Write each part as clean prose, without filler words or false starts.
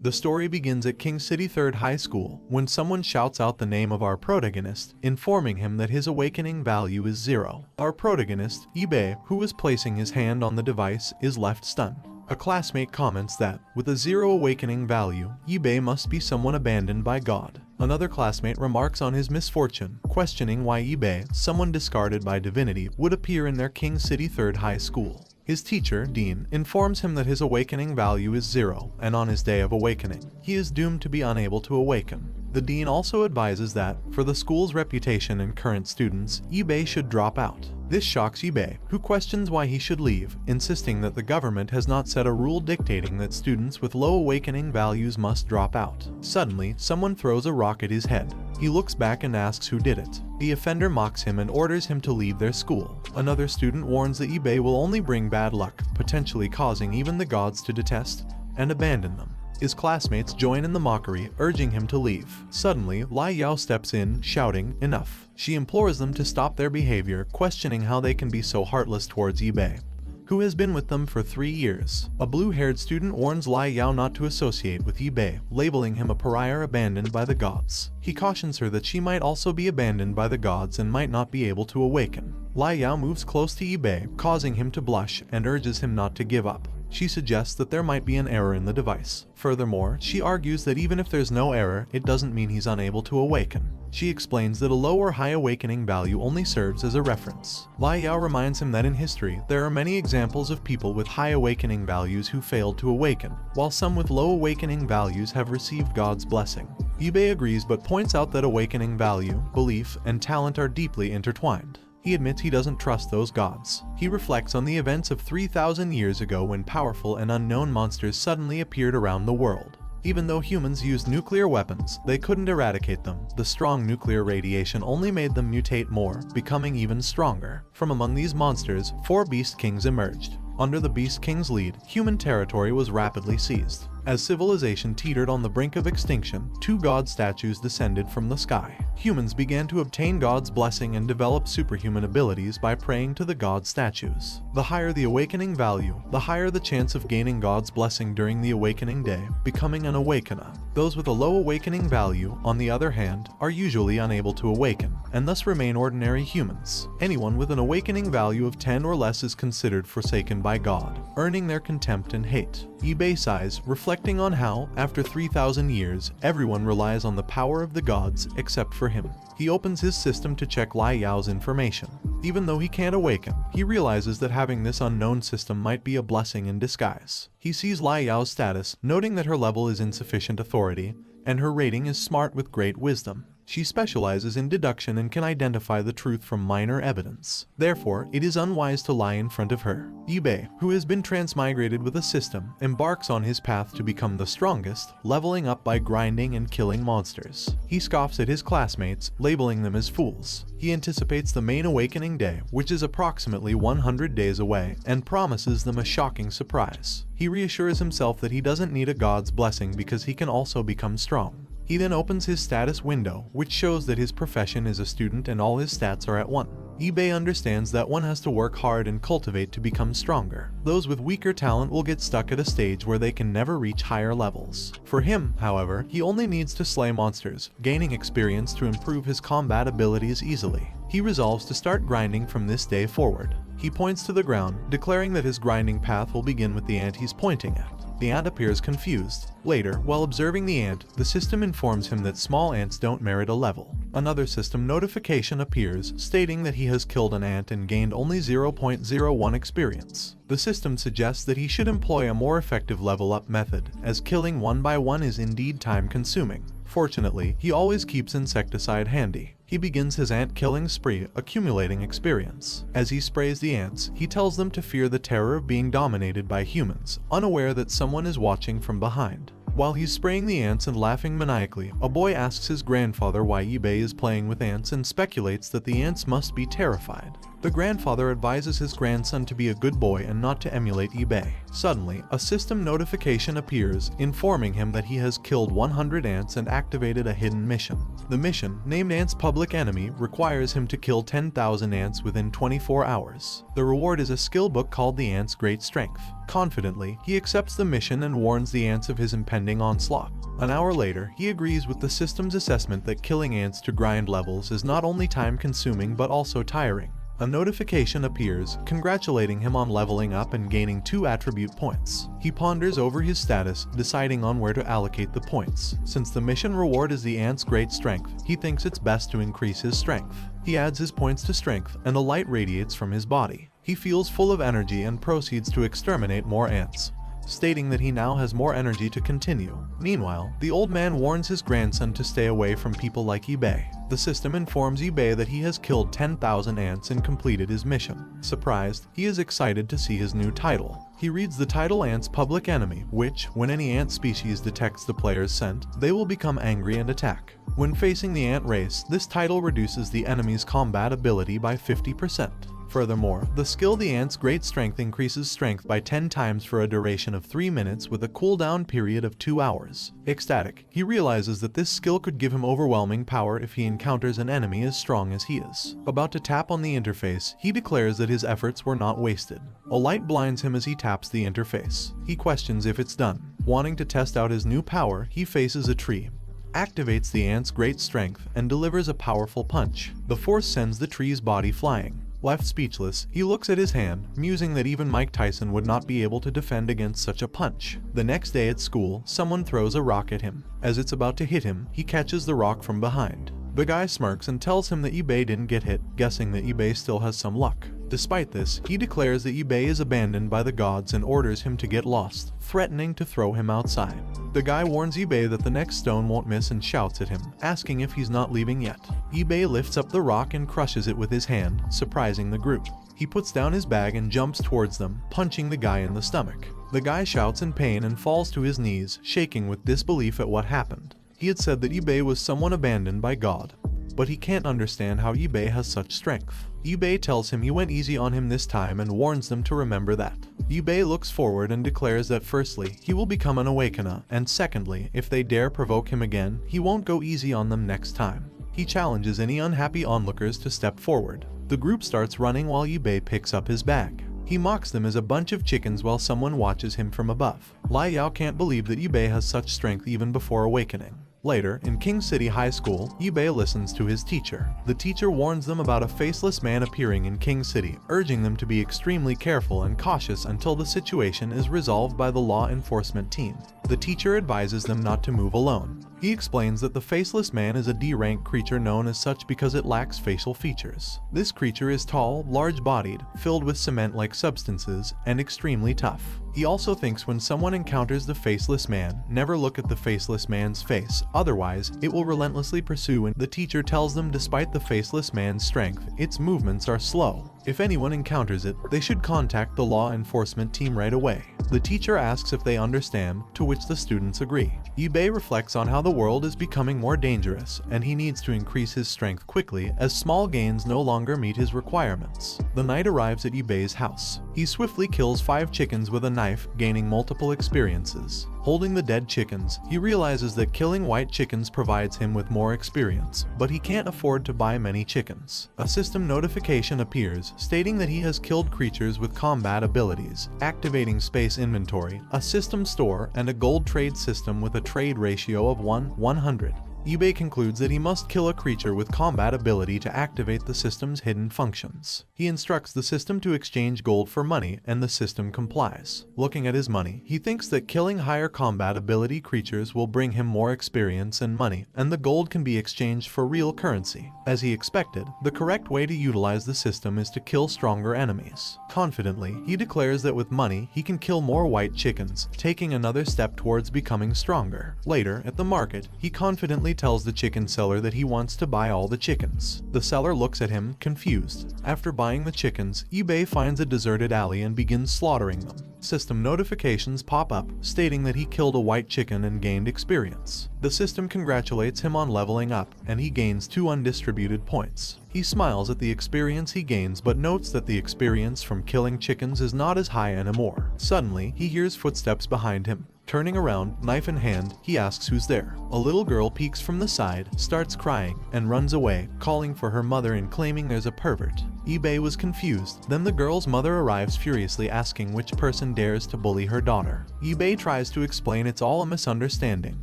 The story begins at King City 3rd High School when someone shouts out the name of our protagonist, informing him that his awakening value is 0. Our protagonist, Ibe, who is placing his hand on the device, is left stunned. A classmate comments that, with a 0 awakening value, Ibe must be someone abandoned by God. Another classmate remarks on his misfortune, questioning why Ibe, someone discarded by divinity, would appear in their King City 3rd High School. His teacher, Dean, informs him that his awakening value is 0, and on his day of awakening, he is doomed to be unable to awaken. The dean also advises that, for the school's reputation and current students, Ibe should drop out. This shocks Ibe, who questions why he should leave, insisting that the government has not set a rule dictating that students with low awakening values must drop out. Suddenly, someone throws a rock at his head. He looks back and asks who did it. The offender mocks him and orders him to leave their school. Another student warns that Ibe will only bring bad luck, potentially causing even the gods to detest and abandon them. His classmates join in the mockery, urging him to leave. Suddenly, Lai Yao steps in, shouting, "Enough." She implores them to stop their behavior, questioning how they can be so heartless towards Ibe, who has been with them for 3 years. A blue-haired student warns Lai Yao not to associate with Ibe, labeling him a pariah abandoned by the gods. He cautions her that she might also be abandoned by the gods and might not be able to awaken. Lai Yao moves close to Ibe, causing him to blush, and urges him not to give up. She suggests that there might be an error in the device. Furthermore, she argues that even if there's no error, it doesn't mean he's unable to awaken. She explains that a low or high awakening value only serves as a reference. Lai Yao reminds him that in history, there are many examples of people with high awakening values who failed to awaken, while some with low awakening values have received God's blessing. Ibe agrees but points out that awakening value, belief, and talent are deeply intertwined. He admits he doesn't trust those gods. He reflects on the events of 3,000 years ago when powerful and unknown monsters suddenly appeared around the world. Even though humans used nuclear weapons, they couldn't eradicate them. The strong nuclear radiation only made them mutate more, becoming even stronger. From among these monsters, 4 Beast Kings emerged. Under the Beast King's lead, human territory was rapidly seized. As civilization teetered on the brink of extinction, 2 god statues descended from the sky. Humans began to obtain God's blessing and develop superhuman abilities by praying to the god statues. The higher the awakening value, the higher the chance of gaining God's blessing during the awakening day, becoming an awakener. Those with a low awakening value, on the other hand, are usually unable to awaken, and thus remain ordinary humans. Anyone with an awakening value of 10 or less is considered forsaken by God, earning their contempt and hate. Ibe sighs, reflecting on how, after 3,000 years, everyone relies on the power of the gods except for him. He opens his system to check Lai Yao's information. Even though he can't awaken, he realizes that having this unknown system might be a blessing in disguise. He sees Lai Yao's status, noting that her level is insufficient authority, and her rating is smart with great wisdom. She specializes in deduction and can identify the truth from minor evidence. Therefore, it is unwise to lie in front of her. Ibe, who has been transmigrated with a system, embarks on his path to become the strongest, leveling up by grinding and killing monsters. He scoffs at his classmates, labeling them as fools. He anticipates the main awakening day, which is approximately 100 days away, and promises them a shocking surprise. He reassures himself that he doesn't need a god's blessing because he can also become strong. He then opens his status window, which shows that his profession is a student and all his stats are at 1. Ibe understands that one has to work hard and cultivate to become stronger. Those with weaker talent will get stuck at a stage where they can never reach higher levels. For him, however, he only needs to slay monsters, gaining experience to improve his combat abilities easily. He resolves to start grinding from this day forward. He points to the ground, declaring that his grinding path will begin with the ant he's pointing at. The ant appears confused. Later, while observing the ant, the system informs him that small ants don't merit a level. Another system notification appears, stating that he has killed an ant and gained only 0.01 experience. The system suggests that he should employ a more effective level-up method, as killing one by one is indeed time-consuming. Fortunately, he always keeps insecticide handy. He begins his ant-killing spree, accumulating experience. As he sprays the ants, he tells them to fear the terror of being dominated by humans, unaware that someone is watching from behind. While he's spraying the ants and laughing maniacally, a boy asks his grandfather why Ibe is playing with ants and speculates that the ants must be terrified. The grandfather advises his grandson to be a good boy and not to emulate eBay. Suddenly, a system notification appears, informing him that he has killed 100 ants and activated a hidden mission. The mission, named Ant's Public Enemy, requires him to kill 10,000 ants within 24 hours. The reward is a skill book called The Ant's Great Strength. Confidently, he accepts the mission and warns the ants of his impending onslaught. An hour later, he agrees with the system's assessment that killing ants to grind levels is not only time-consuming but also tiring. A notification appears, congratulating him on leveling up and gaining 2 attribute points. He ponders over his status, deciding on where to allocate the points. Since the mission reward is the ant's great strength, he thinks it's best to increase his strength. He adds his points to strength, and a light radiates from his body. He feels full of energy and proceeds to exterminate more ants, stating that he now has more energy to continue. Meanwhile, the old man warns his grandson to stay away from people like eBay. The system informs eBay that he has killed 10,000 ants and completed his mission. Surprised, he is excited to see his new title. He reads the title Ant's Public Enemy, which, when any ant species detects the player's scent, they will become angry and attack. When facing the ant race, this title reduces the enemy's combat ability by 50%. Furthermore, the skill The Ant's Great Strength increases strength by 10 times for a duration of 3 minutes with a cooldown period of 2 hours. Ecstatic, he realizes that this skill could give him overwhelming power if he encounters an enemy as strong as he is. About to tap on the interface, he declares that his efforts were not wasted. A light blinds him as he taps the interface. He questions if it's done. Wanting to test out his new power, he faces a tree, activates the ant's great strength, and delivers a powerful punch. The force sends the tree's body flying. Left speechless, he looks at his hand, musing that even Mike Tyson would not be able to defend against such a punch. The next day at school, someone throws a rock at him. As it's about to hit him, he catches the rock from behind. The guy smirks and tells him that eBay didn't get hit, guessing that eBay still has some luck. Despite this, he declares that eBay is abandoned by the gods and orders him to get lost, threatening to throw him outside. The guy warns eBay that the next stone won't miss and shouts at him, asking if he's not leaving yet. eBay lifts up the rock and crushes it with his hand, surprising the group. He puts down his bag and jumps towards them, punching the guy in the stomach. The guy shouts in pain and falls to his knees, shaking with disbelief at what happened. He had said that eBay was someone abandoned by God, but he can't understand how eBay has such strength. eBay tells him he went easy on him this time and warns them to remember that. eBay looks forward and declares that firstly, he will become an Awakener, and secondly, if they dare provoke him again, he won't go easy on them next time. He challenges any unhappy onlookers to step forward. The group starts running while eBay picks up his bag. He mocks them as a bunch of chickens while someone watches him from above. Lai Yao can't believe that eBay has such strength even before awakening. Later, in King City High School, eBay listens to his teacher. The teacher warns them about a faceless man appearing in King City, urging them to be extremely careful and cautious until the situation is resolved by the law enforcement team. The teacher advises them not to move alone. He explains that the faceless man is a D-rank creature known as such because it lacks facial features. This creature is tall, large-bodied, filled with cement-like substances, and extremely tough. He also thinks when someone encounters the faceless man, never look at the faceless man's face, otherwise it will relentlessly pursue, and the teacher tells them despite the faceless man's strength, its movements are slow. If anyone encounters it, they should contact the law enforcement team right away. The teacher asks if they understand, to which the students agree. eBay reflects on how the world is becoming more dangerous, and he needs to increase his strength quickly as small gains no longer meet his requirements. The knight arrives at eBay's house. He swiftly kills 5 chickens with a knife, gaining multiple experiences. Holding the dead chickens, he realizes that killing white chickens provides him with more experience, but he can't afford to buy many chickens. A system notification appears, stating that he has killed creatures with combat abilities, activating space inventory, a system store, and a gold trade system with a trade ratio of 1:100. eBay concludes that he must kill a creature with combat ability to activate the system's hidden functions. He instructs the system to exchange gold for money, and the system complies. Looking at his money, he thinks that killing higher combat ability creatures will bring him more experience and money, and the gold can be exchanged for real currency. As he expected, the correct way to utilize the system is to kill stronger enemies. Confidently, he declares that with money, he can kill more white chickens, taking another step towards becoming stronger. Later, at the market, he confidently confidently tells the chicken seller that he wants to buy all the chickens. The seller looks at him, confused. After buying the chickens, eBay finds a deserted alley and begins slaughtering them. System notifications pop up, stating that he killed a white chicken and gained experience. The system congratulates him on leveling up, and he gains 2 undistributed points. He smiles at the experience he gains but notes that the experience from killing chickens is not as high anymore. Suddenly, he hears footsteps behind him. Turning around, knife in hand, he asks who's there. A little girl peeks from the side, starts crying, and runs away, calling for her mother and claiming there's a pervert. eBay was confused. Then the girl's mother arrives furiously asking which person dares to bully her daughter. eBay tries to explain it's all a misunderstanding,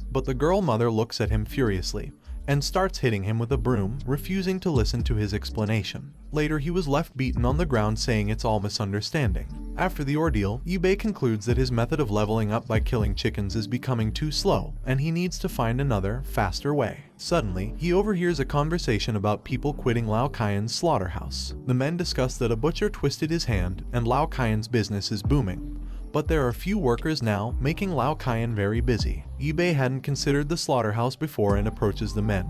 but the girl mother looks at him furiously and starts hitting him with a broom, refusing to listen to his explanation. Later, he was left beaten on the ground saying it's all misunderstanding. After the ordeal, eBay concludes that his method of leveling up by killing chickens is becoming too slow, and he needs to find another, faster way. Suddenly, he overhears a conversation about people quitting Lao Kaien's slaughterhouse. The men discuss that a butcher twisted his hand, and Lao Kaien's business is booming. But there are few workers now, making Lao Kaien very busy. eBay hadn't considered the slaughterhouse before and approaches the men,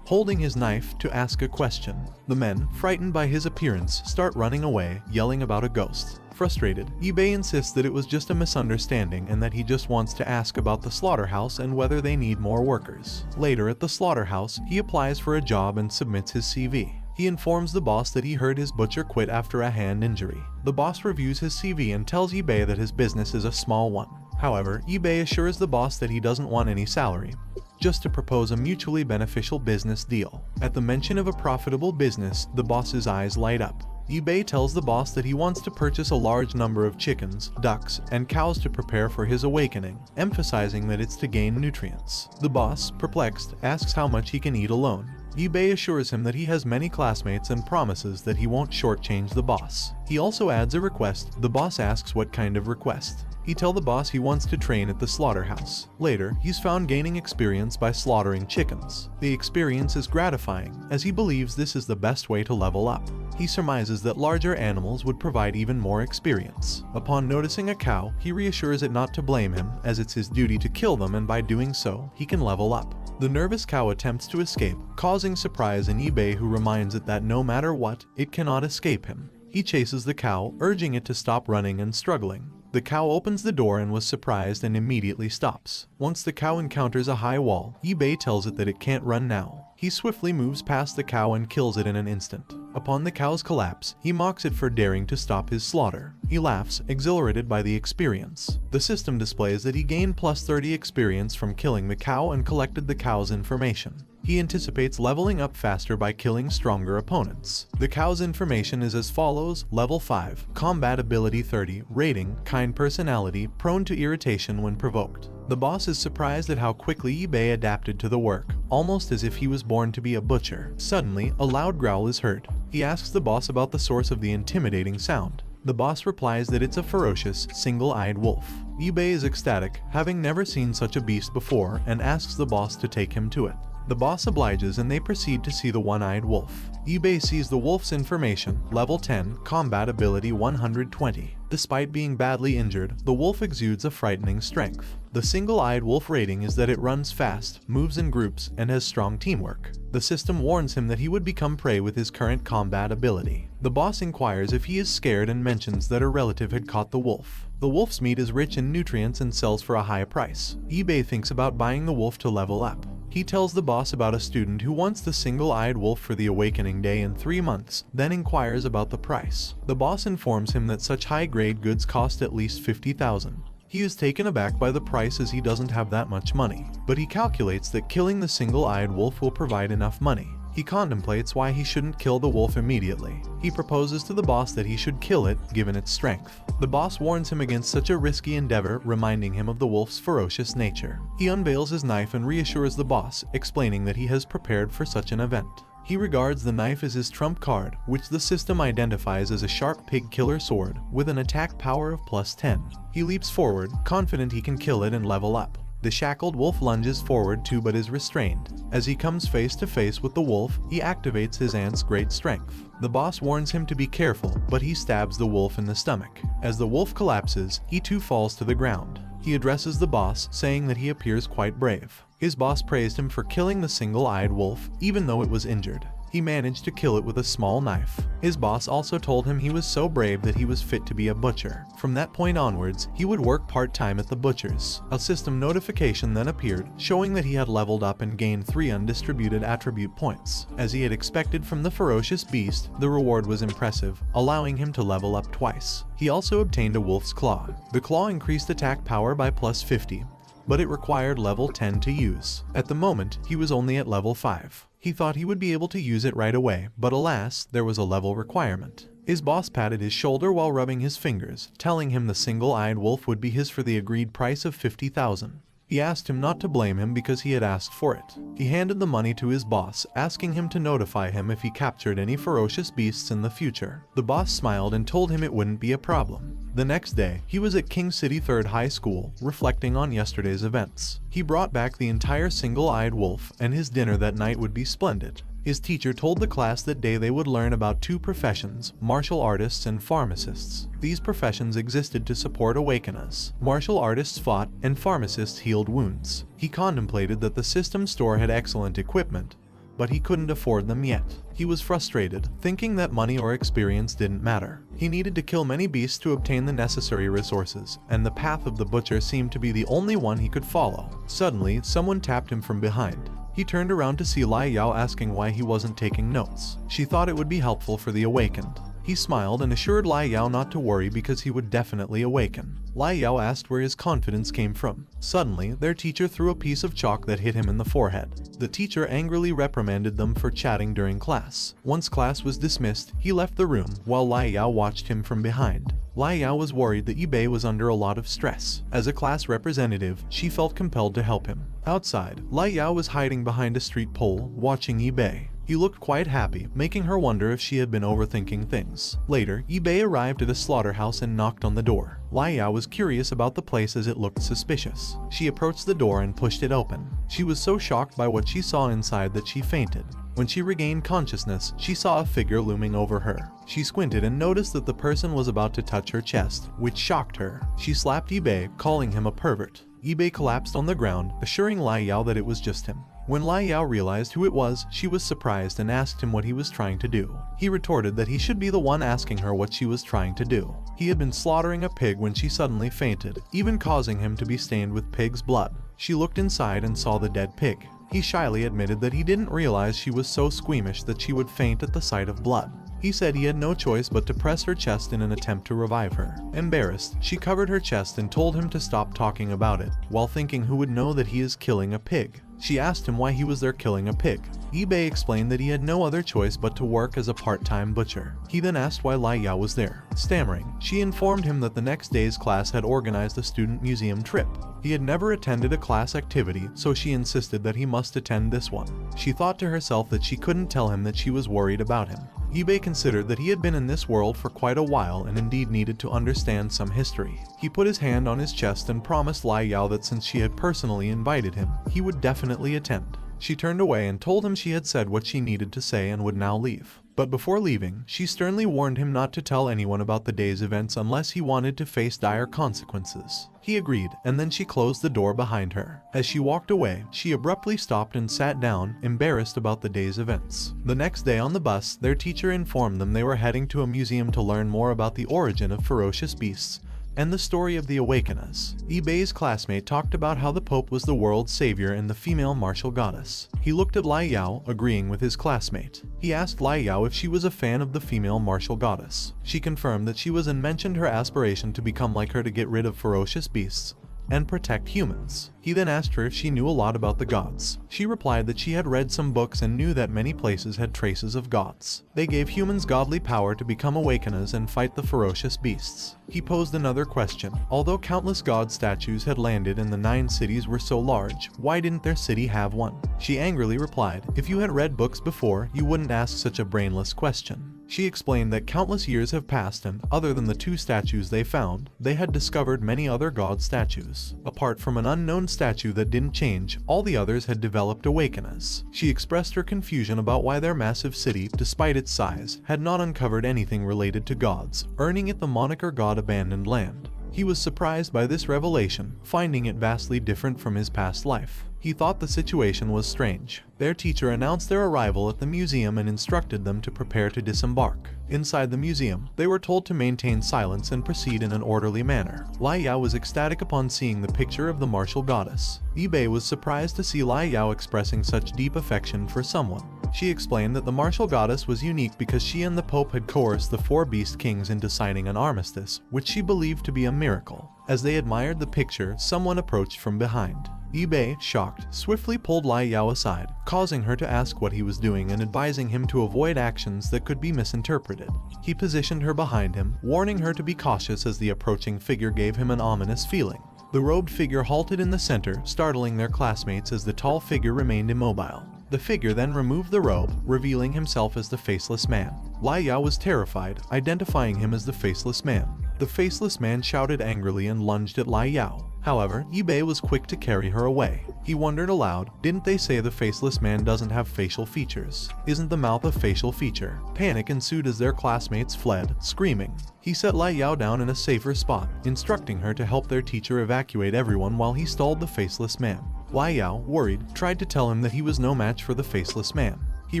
holding his knife, to ask a question. The men, frightened by his appearance, start running away, yelling about a ghost. Frustrated, eBay insists that it was just a misunderstanding and that he just wants to ask about the slaughterhouse and whether they need more workers. Later at the slaughterhouse, he applies for a job and submits his CV. He informs the boss that he heard his butcher quit after a hand injury. The boss reviews his CV and tells eBay that his business is a small one. However, eBay assures the boss that he doesn't want any salary, just to propose a mutually beneficial business deal. At the mention of a profitable business, the boss's eyes light up. eBay tells the boss that he wants to purchase a large number of chickens, ducks, and cows to prepare for his awakening, emphasizing that it's to gain nutrients. The boss, perplexed, asks how much he can eat alone. eBay assures him that he has many classmates and promises that he won't shortchange the boss. He also adds a request. The boss asks what kind of request. He tells the boss he wants to train at the slaughterhouse. Later, he's found gaining experience by slaughtering chickens. The experience is gratifying, as he believes this is the best way to level up. He surmises that larger animals would provide even more experience. Upon noticing a cow, he reassures it not to blame him, as it's his duty to kill them, and by doing so, he can level up. The nervous cow attempts to escape, causing surprise in eBay, who reminds it that no matter what, it cannot escape him. He chases the cow, urging it to stop running and struggling. The cow opens the door and was surprised and immediately stops. Once the cow encounters a high wall, eBay tells it that it can't run now. He swiftly moves past the cow and kills it in an instant. Upon the cow's collapse, he mocks it for daring to stop his slaughter. He laughs, exhilarated by the experience. The system displays that he gained plus 30 experience from killing the cow and collected the cow's information. He anticipates leveling up faster by killing stronger opponents. The cow's information is as follows: Level 5, Combat Ability 30, Rating, Kind Personality, Prone to Irritation when provoked. The boss is surprised at how quickly eBay adapted to the work, almost as if he was born to be a butcher. Suddenly, a loud growl is heard. He asks the boss about the source of the intimidating sound. The boss replies that it's a ferocious, single-eyed wolf. eBay is ecstatic, having never seen such a beast before, and asks the boss to take him to it. The boss obliges and they proceed to see the one-eyed wolf. eBay sees the wolf's information, Level 10, Combat Ability 120. Despite being badly injured, the wolf exudes a frightening strength. The single-eyed wolf rating is that it runs fast, moves in groups, and has strong teamwork. The system warns him that he would become prey with his current combat ability. The boss inquires if he is scared and mentions that a relative had caught the wolf. The wolf's meat is rich in nutrients and sells for a high price. eBay thinks about buying the wolf to level up. He tells the boss about a student who wants the single-eyed wolf for the awakening day in 3 months, then inquires about the price. The boss informs him that such high-grade goods cost at least 50,000. He is taken aback by the price as he doesn't have that much money, but he calculates that killing the single-eyed wolf will provide enough money. He contemplates why he shouldn't kill the wolf immediately. He proposes to the boss that he should kill it, given its strength. The boss warns him against such a risky endeavor, reminding him of the wolf's ferocious nature. He unveils his knife and reassures the boss, explaining that he has prepared for such an event. He regards the knife as his trump card, which the system identifies as a sharp pig killer sword with an attack power of plus 10. He leaps forward, confident he can kill it and level up. The shackled wolf lunges forward too but is restrained. As he comes face to face with the wolf, he activates his ant's great strength. The boss warns him to be careful, but he stabs the wolf in the stomach. As the wolf collapses, he too falls to the ground. He addresses the boss, saying that he appears quite brave. His boss praised him for killing the single-eyed wolf, even though it was injured. He managed to kill it with a small knife. His boss also told him he was so brave that he was fit to be a butcher. From that point onwards, he would work part-time at the butcher's. A system notification then appeared, showing that he had leveled up and gained 3 undistributed attribute points. As he had expected from the ferocious beast, the reward was impressive, allowing him to level up twice. He also obtained a wolf's claw. The claw increased attack power by plus 50. But it required level 10 to use. At the moment, he was only at level 5. He thought he would be able to use it right away, but alas, there was a level requirement. His boss patted his shoulder while rubbing his fingers, telling him the single-eyed wolf would be his for the agreed price of 50,000. He asked him not to blame him because he had asked for it. He handed the money to his boss, asking him to notify him if he captured any ferocious beasts in the future. The boss smiled and told him it wouldn't be a problem. The next day, he was at King City 3rd High School, reflecting on yesterday's events. He brought back the entire single-eyed wolf, and his dinner that night would be splendid. His teacher told the class that day they would learn about 2 professions, martial artists and pharmacists. These professions existed to support awakeners. Martial artists fought, and pharmacists healed wounds. He contemplated that the system store had excellent equipment, but he couldn't afford them yet. He was frustrated, thinking that money or experience didn't matter. He needed to kill many beasts to obtain the necessary resources, and the path of the butcher seemed to be the only one he could follow. Suddenly, someone tapped him from behind. He turned around to see Lai Yao asking why he wasn't taking notes. She thought it would be helpful for the awakened. He smiled and assured Lai Yao not to worry because he would definitely awaken. Lai Yao asked where his confidence came from. Suddenly, their teacher threw a piece of chalk that hit him in the forehead. The teacher angrily reprimanded them for chatting during class. Once class was dismissed, he left the room, while Lai Yao watched him from behind. Lai Yao was worried that Yibei was under a lot of stress. As a class representative, she felt compelled to help him. Outside, Lai Yao was hiding behind a street pole, watching Yibei. He looked quite happy, making her wonder if she had been overthinking things. Later, Yibei arrived at a slaughterhouse and knocked on the door. Lai Yao was curious about the place as it looked suspicious. She approached the door and pushed it open. She was so shocked by what she saw inside that she fainted. When she regained consciousness, she saw a figure looming over her. She squinted and noticed that the person was about to touch her chest, which shocked her. She slapped Yibei, calling him a pervert. Yibei collapsed on the ground, assuring Lai Yao that it was just him. When Lai Yao realized who it was, she was surprised and asked him what he was trying to do. He retorted that he should be the one asking her what she was trying to do. He had been slaughtering a pig when she suddenly fainted, even causing him to be stained with pig's blood. She looked inside and saw the dead pig. He shyly admitted that he didn't realize she was so squeamish that she would faint at the sight of blood. He said he had no choice but to press her chest in an attempt to revive her. Embarrassed, she covered her chest and told him to stop talking about it, while thinking who would know that he is killing a pig. She asked him why he was there killing a pig. Yibei explained that he had no other choice but to work as a part-time butcher. He then asked why Lai Yao was there. Stammering, she informed him that the next day's class had organized a student museum trip. He had never attended a class activity, so she insisted that he must attend this one. She thought to herself that she couldn't tell him that she was worried about him. Yibei considered that he had been in this world for quite a while and indeed needed to understand some history. He put his hand on his chest and promised Lai Yao that since she had personally invited him, he would definitely attend. She turned away and told him she had said what she needed to say and would now leave. But before leaving, she sternly warned him not to tell anyone about the day's events unless he wanted to face dire consequences. He agreed, and then she closed the door behind her. As she walked away, she abruptly stopped and sat down, embarrassed about the day's events. The next day on the bus, their teacher informed them they were heading to a museum to learn more about the origin of ferocious beasts and the story of the Awakeners. Yibei's classmate talked about how the Pope was the world's savior and the female martial goddess. He looked at Lai Yao, agreeing with his classmate. He asked Lai Yao if she was a fan of the female martial goddess. She confirmed that she was and mentioned her aspiration to become like her to get rid of ferocious beasts and protect humans. He then asked her if she knew a lot about the gods. She replied that she had read some books and knew that many places had traces of gods. They gave humans godly power to become awakeners and fight the ferocious beasts. He posed another question. Although countless god statues had landed and the 9 cities were so large, why didn't their city have one? She angrily replied, if you had read books before, you wouldn't ask such a brainless question. She explained that countless years have passed and, other than the 2 statues they found, they had discovered many other god statues. Apart from an unknown statue that didn't change, all the others had developed awakeners. She expressed her confusion about why their massive city, despite its size, had not uncovered anything related to gods, earning it the moniker God Abandoned Land. He was surprised by this revelation, finding it vastly different from his past life. He thought the situation was strange. Their teacher announced their arrival at the museum and instructed them to prepare to disembark. Inside the museum, they were told to maintain silence and proceed in an orderly manner. Lai Yao was ecstatic upon seeing the picture of the martial goddess. Bei was surprised to see Lai Yao expressing such deep affection for someone. She explained that the martial goddess was unique because she and the Pope had coerced the 4 beast kings into signing an armistice, which she believed to be a miracle. As they admired the picture, someone approached from behind. Bei, shocked, swiftly pulled Lai Yao aside, causing her to ask what he was doing and advising him to avoid actions that could be misinterpreted. He positioned her behind him, warning her to be cautious as the approaching figure gave him an ominous feeling. The robed figure halted in the center, startling their classmates as the tall figure remained immobile. The figure then removed the robe, revealing himself as the Faceless Man. Lai Yao was terrified, identifying him as the Faceless Man. The Faceless Man shouted angrily and lunged at Lai Yao. However, Bei was quick to carry her away. He wondered aloud, didn't they say the Faceless Man doesn't have facial features? Isn't the mouth a facial feature? Panic ensued as their classmates fled, screaming. He set Lai Yao down in a safer spot, instructing her to help their teacher evacuate everyone while he stalled the Faceless Man. Lai Yao, worried, tried to tell him that he was no match for the Faceless Man. He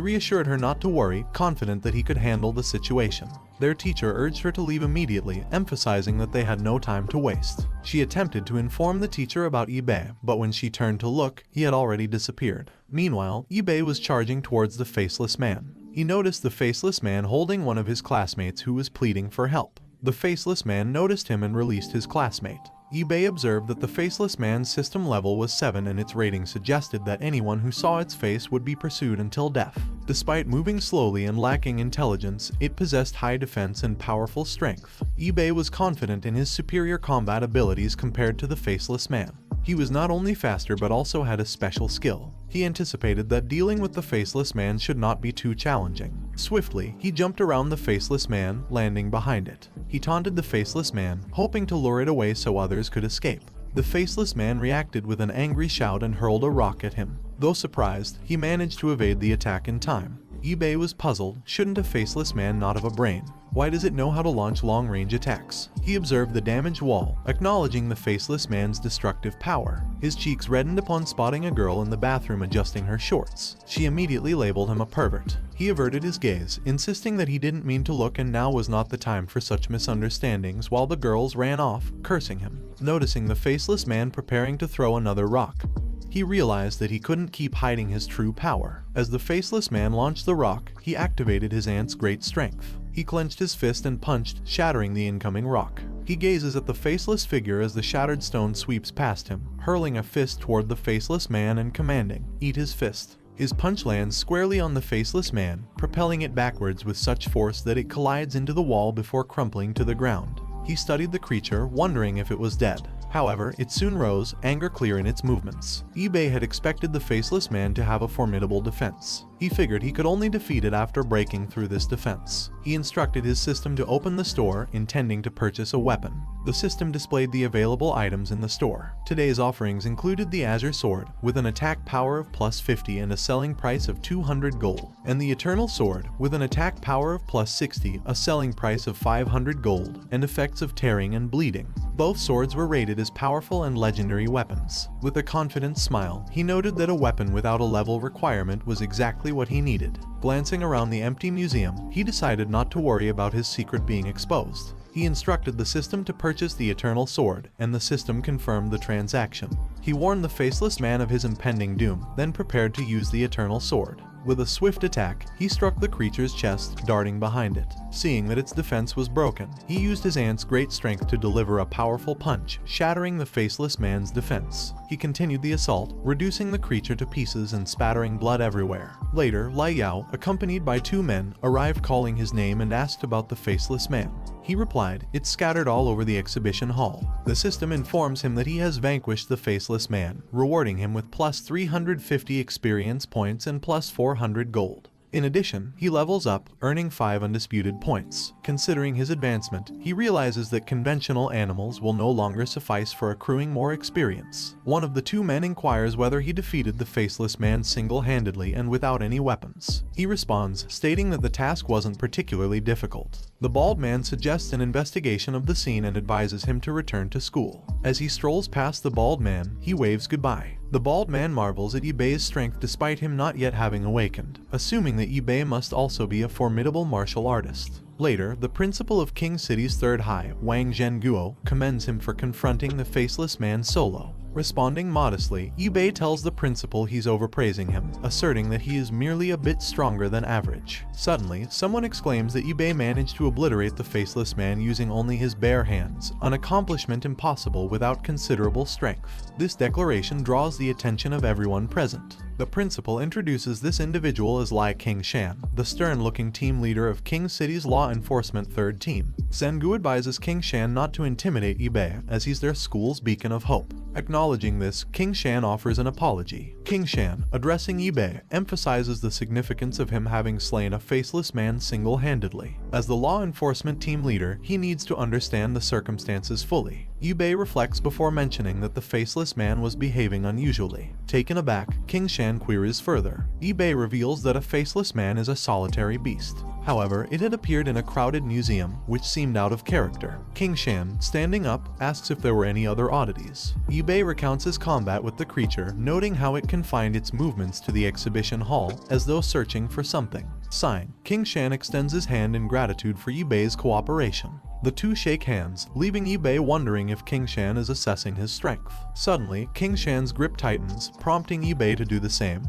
reassured her not to worry, confident that he could handle the situation. Their teacher urged her to leave immediately, emphasizing that they had no time to waste. She attempted to inform the teacher about Bei, but when she turned to look, he had already disappeared. Meanwhile, Bei was charging towards the Faceless Man. He noticed the Faceless Man holding one of his classmates who was pleading for help. The Faceless Man noticed him and released his classmate. Bei observed that the Faceless Man's system level was 7 and its rating suggested that anyone who saw its face would be pursued until death. Despite moving slowly and lacking intelligence, it possessed high defense and powerful strength. Bei was confident in his superior combat abilities compared to the Faceless Man. He was not only faster but also had a special skill. He anticipated that dealing with the Faceless Man should not be too challenging. Swiftly, he jumped around the Faceless Man, landing behind it. He taunted the Faceless Man, hoping to lure it away so others could escape. The Faceless Man reacted with an angry shout and hurled a rock at him. Though surprised, he managed to evade the attack in time. Bei was puzzled. Shouldn't a Faceless Man not have a brain? Why does it know how to launch long-range attacks? He observed the damaged wall, acknowledging the Faceless Man's destructive power. His cheeks reddened upon spotting a girl in the bathroom adjusting her shorts. She immediately labeled him a pervert. He averted his gaze, insisting that he didn't mean to look and now was not the time for such misunderstandings, while the girls ran off, cursing him. Noticing the Faceless Man preparing to throw another rock, he realized that he couldn't keep hiding his true power. As the Faceless Man launched the rock, he activated his aunt's great strength. He clenched his fist and punched, shattering the incoming rock. He gazes at the faceless figure as the shattered stone sweeps past him, hurling a fist toward the Faceless Man and commanding, "Eat his fist." His punch lands squarely on the Faceless Man, propelling it backwards with such force that it collides into the wall before crumpling to the ground. He studied the creature, wondering if it was dead. However, it soon rose, anger clear in its movements. Bei had expected the Faceless Man to have a formidable defense. He figured he could only defeat it after breaking through this defense. He instructed his system to open the store, intending to purchase a weapon. The system displayed the available items in the store. Today's offerings included the Azure Sword, with an attack power of plus 50 and a selling price of 200 gold, and the Eternal Sword, with an attack power of plus 60, a selling price of 500 gold, and effects of tearing and bleeding. Both swords were rated as powerful and legendary weapons. With a confident smile, he noted that a weapon without a level requirement was exactly what he needed. Glancing around the empty museum, he decided not to worry about his secret being exposed. He instructed the system to purchase the Eternal Sword, and the system confirmed the transaction. He warned the Faceless Man of his impending doom, then prepared to use the Eternal Sword. With a swift attack, he struck the creature's chest, darting behind it. Seeing that its defense was broken, he used his aunt's great strength to deliver a powerful punch, shattering the Faceless Man's defense. He continued the assault, reducing the creature to pieces and spattering blood everywhere. Later, Lai Yao, accompanied by 2 men, arrived calling his name and asked about the Faceless Man. He replied, "It's scattered all over the exhibition hall." The system informs him that he has vanquished the Faceless Man, rewarding him with plus 350 experience points and plus 400 gold. In addition, he levels up, earning 5 undisputed points. Considering his advancement, he realizes that conventional animals will no longer suffice for accruing more experience. One of the two men inquires whether he defeated the faceless man single-handedly and without any weapons. He responds, stating that the task wasn't particularly difficult. The bald man suggests an investigation of the scene and advises him to return to school. As he strolls past the bald man, he waves goodbye. The bald man marvels at Ibei's strength despite him not yet having awakened, assuming that Ibei must also be a formidable martial artist. Later, the principal of King City's Third High, Wang Zhenguo, commends him for confronting the faceless man solo. Responding modestly, Ibei tells the principal he's overpraising him, asserting that he is merely a bit stronger than average. Suddenly, someone exclaims that Ibei managed to obliterate the faceless man using only his bare hands, an accomplishment impossible without considerable strength. This declaration draws the attention of everyone present. The principal introduces this individual as Lai Qingshan, the stern-looking team leader of King City's law enforcement third team. Sengu advises Qingshan not to intimidate Ibei, as he's their school's beacon of hope. Acknowledging this, Qingshan offers an apology. Qingshan, addressing Ibei, emphasizes the significance of him having slain a faceless man single-handedly. As the law enforcement team leader, he needs to understand the circumstances fully. Ibei reflects before mentioning that the faceless man was behaving unusually. Taken aback, Qingshan queries further. Ibei reveals that a faceless man is a solitary beast. However, it had appeared in a crowded museum, which seemed out of character. Qingshan, standing up, asks if there were any other oddities. Ibei recounts his combat with the creature, noting how it confined its movements to the exhibition hall, as though searching for something. Sighing, Qingshan extends his hand in gratitude for Ibei's cooperation. The two shake hands, leaving Ibei wondering if Qingshan is assessing his strength. Suddenly, Qingshan's grip tightens, prompting Ibei to do the same,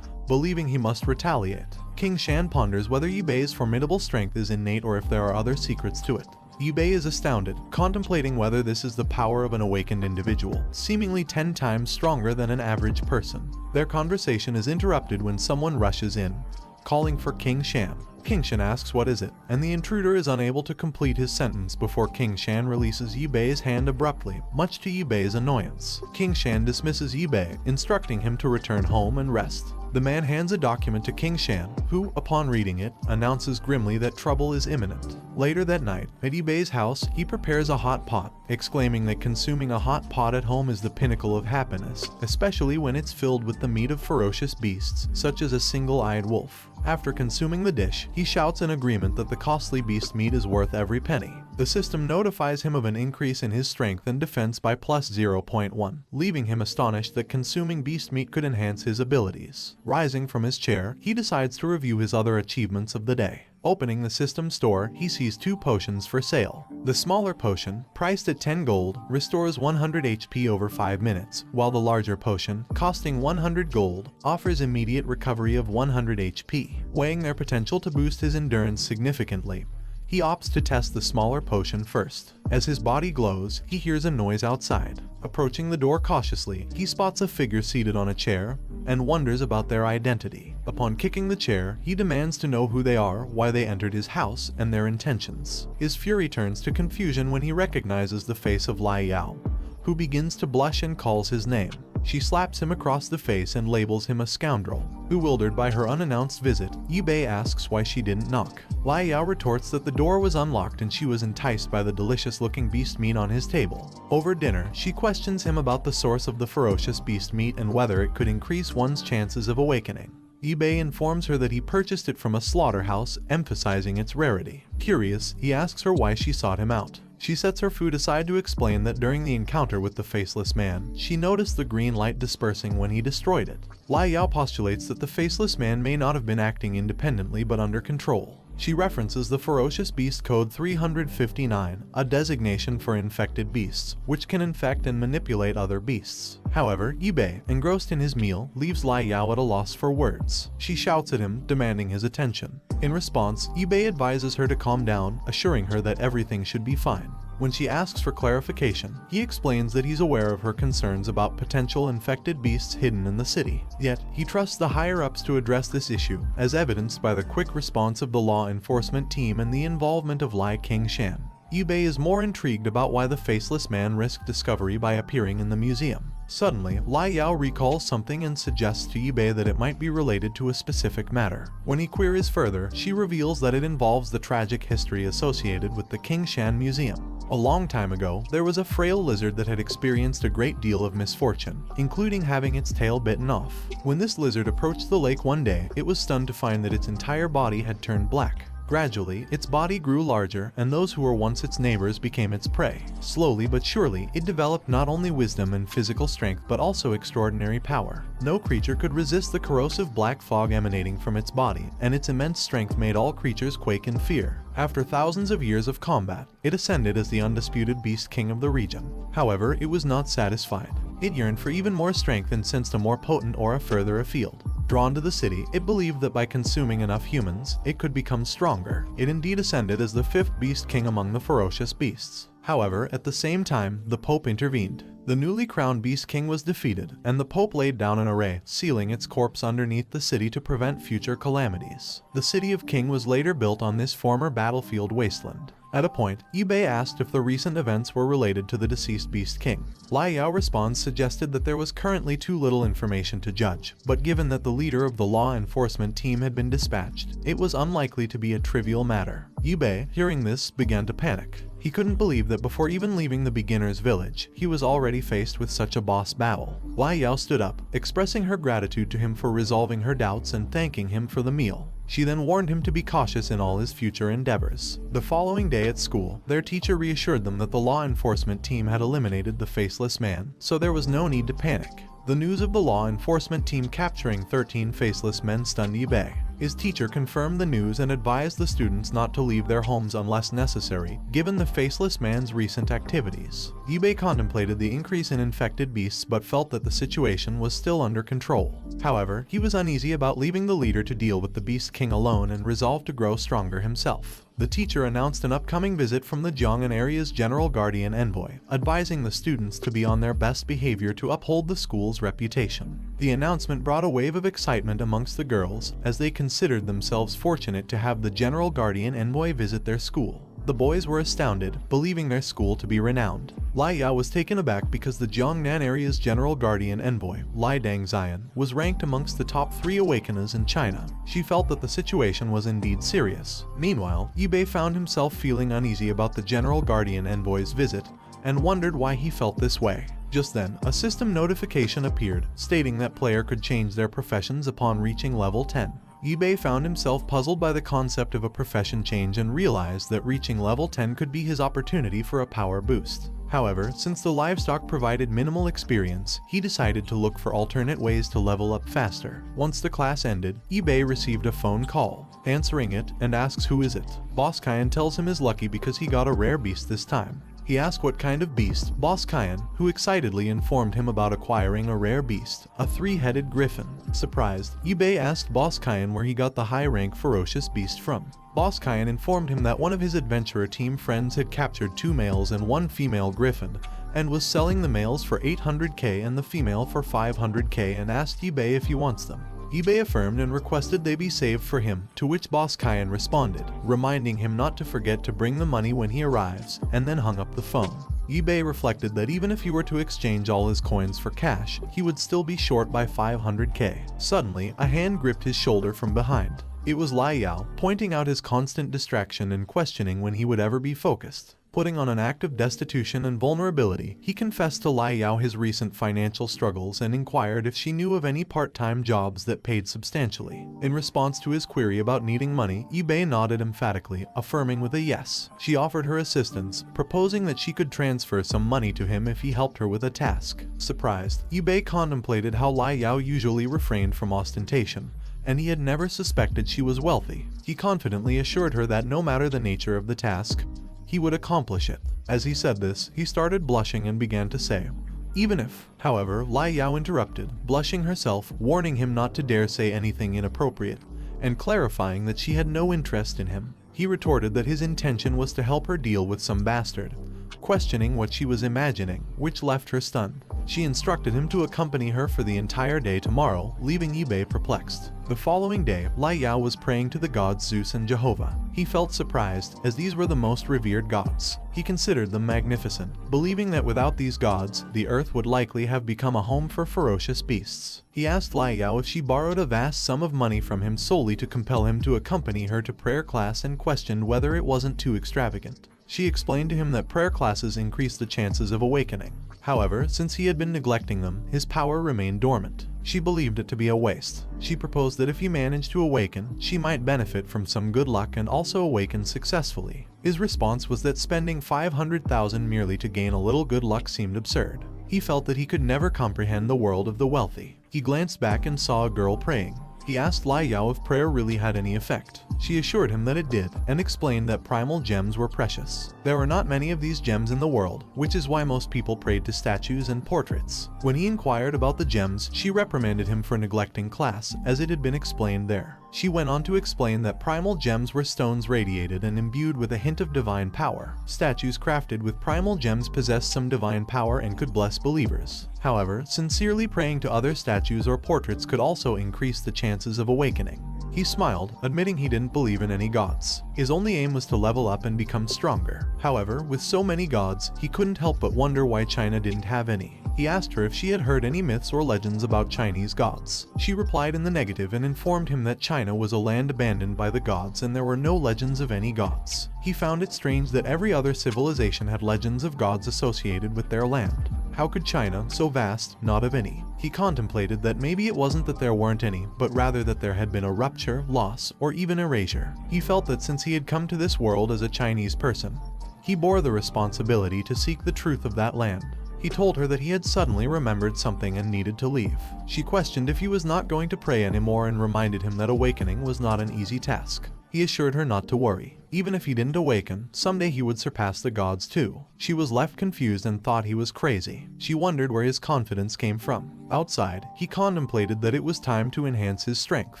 believing he must retaliate. Qingshan ponders whether Ibei's formidable strength is innate or if there are other secrets to it. Ibei is astounded, contemplating whether this is the power of an awakened individual, seemingly 10 times stronger than an average person. Their conversation is interrupted when someone rushes in, calling for Qingshan. Qingshan asks what is it, and the intruder is unable to complete his sentence before Qingshan releases Ibei's hand abruptly, much to Ibei's annoyance. Qingshan dismisses Ibei, instructing him to return home and rest. The man hands a document to Qingshan, who, upon reading it, announces grimly that trouble is imminent. Later that night, at Ibei's house, he prepares a hot pot, exclaiming that consuming a hot pot at home is the pinnacle of happiness, especially when it's filled with the meat of ferocious beasts, such as a single-eyed wolf. After consuming the dish, he shouts in agreement that the costly beast meat is worth every penny. The system notifies him of an increase in his strength and defense by plus 0.1, leaving him astonished that consuming beast meat could enhance his abilities. Rising from his chair, he decides to review his other achievements of the day. Opening the system store, he sees 2 potions for sale. The smaller potion, priced at 10 gold, restores 100 HP over 5 minutes, while the larger potion, costing 100 gold, offers immediate recovery of 100 HP. Weighing their potential to boost his endurance significantly, he opts to test the smaller potion first. As his body glows, he hears a noise outside. Approaching the door cautiously, he spots a figure seated on a chair and wonders about their identity. Upon kicking the chair, he demands to know who they are, why they entered his house, and their intentions. His fury turns to confusion when he recognizes the face of Lai Yao, who begins to blush and calls his name. She slaps him across the face and labels him a scoundrel. Bewildered by her unannounced visit, Ibei asks why she didn't knock. Lai Yao retorts that the door was unlocked and she was enticed by the delicious-looking beast meat on his table. Over dinner, she questions him about the source of the ferocious beast meat and whether it could increase one's chances of awakening. Ibei informs her that he purchased it from a slaughterhouse, emphasizing its rarity. Curious, he asks her why she sought him out. She sets her food aside to explain that during the encounter with the faceless man, she noticed the green light dispersing when he destroyed it. Lai Yao postulates that the faceless man may not have been acting independently but under control. She references the Ferocious Beast Code 359, a designation for infected beasts, which can infect and manipulate other beasts. However, Ibei, engrossed in his meal, leaves Lai Yao at a loss for words. She shouts at him, demanding his attention. In response, Ibei advises her to calm down, assuring her that everything should be fine. When she asks for clarification, he explains that he's aware of her concerns about potential infected beasts hidden in the city. Yet, he trusts the higher-ups to address this issue, as evidenced by the quick response of the law enforcement team and the involvement of Lai Qingshan. Ibei is more intrigued about why the faceless man risked discovery by appearing in the museum. Suddenly, Lai Yao recalls something and suggests to Ibe that it might be related to a specific matter. When he queries further, she reveals that it involves the tragic history associated with the Qingshan Museum. A long time ago, there was a frail lizard that had experienced a great deal of misfortune, including having its tail bitten off. When this lizard approached the lake one day, it was stunned to find that its entire body had turned black. Gradually, its body grew larger, and those who were once its neighbors became its prey. Slowly but surely, it developed not only wisdom and physical strength but also extraordinary power. No creature could resist the corrosive black fog emanating from its body, and its immense strength made all creatures quake in fear. After thousands of years of combat, it ascended as the undisputed beast king of the region. However, it was not satisfied. It yearned for even more strength and sensed a more potent aura further afield. Drawn to the city, it believed that by consuming enough humans, it could become stronger. It indeed ascended as the fifth beast king among the ferocious beasts. However, at the same time, the Pope intervened. The newly crowned Beast King was defeated, and the Pope laid down an array, sealing its corpse underneath the city to prevent future calamities. The city of King was later built on this former battlefield wasteland. At a point, Ibe asked if the recent events were related to the deceased Beast King. Lai Yao response suggested that there was currently too little information to judge, but given that the leader of the law enforcement team had been dispatched, it was unlikely to be a trivial matter. Ibe, hearing this, began to panic. He couldn't believe that before even leaving the beginner's village, he was already faced with such a boss battle. Lai Yao stood up, expressing her gratitude to him for resolving her doubts and thanking him for the meal. She then warned him to be cautious in all his future endeavors. The following day at school, their teacher reassured them that the law enforcement team had eliminated the faceless man, so there was no need to panic. The news of the law enforcement team capturing 13 faceless men stunned Ibe. His teacher confirmed the news and advised the students not to leave their homes unless necessary, given the faceless man's recent activities. Ibe contemplated the increase in infected beasts but felt that the situation was still under control. However, he was uneasy about leaving the leader to deal with the Beast King alone and resolved to grow stronger himself. The teacher announced an upcoming visit from the Jiangnan area's General Guardian Envoy, advising the students to be on their best behavior to uphold the school's reputation. The announcement brought a wave of excitement amongst the girls, as they considered themselves fortunate to have the General Guardian Envoy visit their school. The boys were astounded, believing their school to be renowned. Lai Yao was taken aback because the Jiangnan area's General Guardian Envoy, Lai Dangxian, was ranked amongst the top 3 Awakeners in China. She felt that the situation was indeed serious. Meanwhile, Ibe found himself feeling uneasy about the General Guardian Envoy's visit, and wondered why he felt this way. Just then, a system notification appeared, stating that player could change their professions upon reaching level 10. Ibe found himself puzzled by the concept of a profession change and realized that reaching level 10 could be his opportunity for a power boost. However, since the livestock provided minimal experience, he decided to look for alternate ways to level up faster. Once the class ended, Ibe received a phone call. Answering it, and asks who is it. Boss Kyan tells him he's lucky because he got a rare beast this time. He asked what kind of beast. Boss Kyan, who excitedly informed him about acquiring a rare beast, a 3-headed griffin. Surprised, Ibe asked Boss Kyan where he got the high-rank ferocious beast from. Boss Kyan informed him that one of his adventurer team friends had captured 2 males and 1 female griffin, and was selling the males for 800k and the female for 500k, and asked Ibe if he wants them. Ibe affirmed and requested they be saved for him, to which Boss Kyan responded, reminding him not to forget to bring the money when he arrives, and then hung up the phone. Ibe reflected that even if he were to exchange all his coins for cash, he would still be short by 500k. Suddenly, a hand gripped his shoulder from behind. It was Lai Yao, pointing out his constant distraction and questioning when he would ever be focused. Putting on an act of destitution and vulnerability, he confessed to Lai Yao his recent financial struggles and inquired if she knew of any part-time jobs that paid substantially. In response to his query about needing money, Ibe nodded emphatically, affirming with a yes. She offered her assistance, proposing that she could transfer some money to him if he helped her with a task. Surprised, Ibe contemplated how Lai Yao usually refrained from ostentation, and he had never suspected she was wealthy. He confidently assured her that no matter the nature of the task, he would accomplish it. As he said this, he started blushing and began to say, even if. However, Lai Yao interrupted, blushing herself, warning him not to dare say anything inappropriate, and clarifying that she had no interest in him. He retorted that his intention was to help her deal with some bastard, questioning what she was imagining, which left her stunned. She instructed him to accompany her for the entire day tomorrow, leaving Ibe perplexed. The following day, Lai Yao was praying to the gods Zeus and Jehovah. He felt surprised, as these were the most revered gods. He considered them magnificent, believing that without these gods, the earth would likely have become a home for ferocious beasts. He asked Lai Yao if she borrowed a vast sum of money from him solely to compel him to accompany her to prayer class and questioned whether it wasn't too extravagant. She explained to him that prayer classes increased the chances of awakening. However, since he had been neglecting them, his power remained dormant. She believed it to be a waste. She proposed that if he managed to awaken, she might benefit from some good luck and also awaken successfully. His response was that spending 500,000 merely to gain a little good luck seemed absurd. He felt that he could never comprehend the world of the wealthy. He glanced back and saw a girl praying. He asked Lai Yao if prayer really had any effect. She assured him that it did, and explained that primal gems were precious. There were not many of these gems in the world, which is why most people prayed to statues and portraits. When he inquired about the gems, she reprimanded him for neglecting class, as it had been explained there. She went on to explain that primal gems were stones radiated and imbued with a hint of divine power. Statues crafted with primal gems possessed some divine power and could bless believers. However, sincerely praying to other statues or portraits could also increase the chances of awakening. He smiled, admitting he didn't believe in any gods. His only aim was to level up and become stronger. However, with so many gods, he couldn't help but wonder why China didn't have any. He asked her if she had heard any myths or legends about Chinese gods. She replied in the negative and informed him that China was a land abandoned by the gods and there were no legends of any gods. He found it strange that every other civilization had legends of gods associated with their land. How could China, so vast, not have any? He contemplated that maybe it wasn't that there weren't any, but rather that there had been a rupture, loss, or even erasure. He felt that since he had come to this world as a Chinese person, he bore the responsibility to seek the truth of that land. He told her that he had suddenly remembered something and needed to leave. She questioned if he was not going to pray anymore and reminded him that awakening was not an easy task. He assured her not to worry. Even if he didn't awaken, someday he would surpass the gods too. She was left confused and thought he was crazy. She wondered where his confidence came from. Outside, he contemplated that it was time to enhance his strength.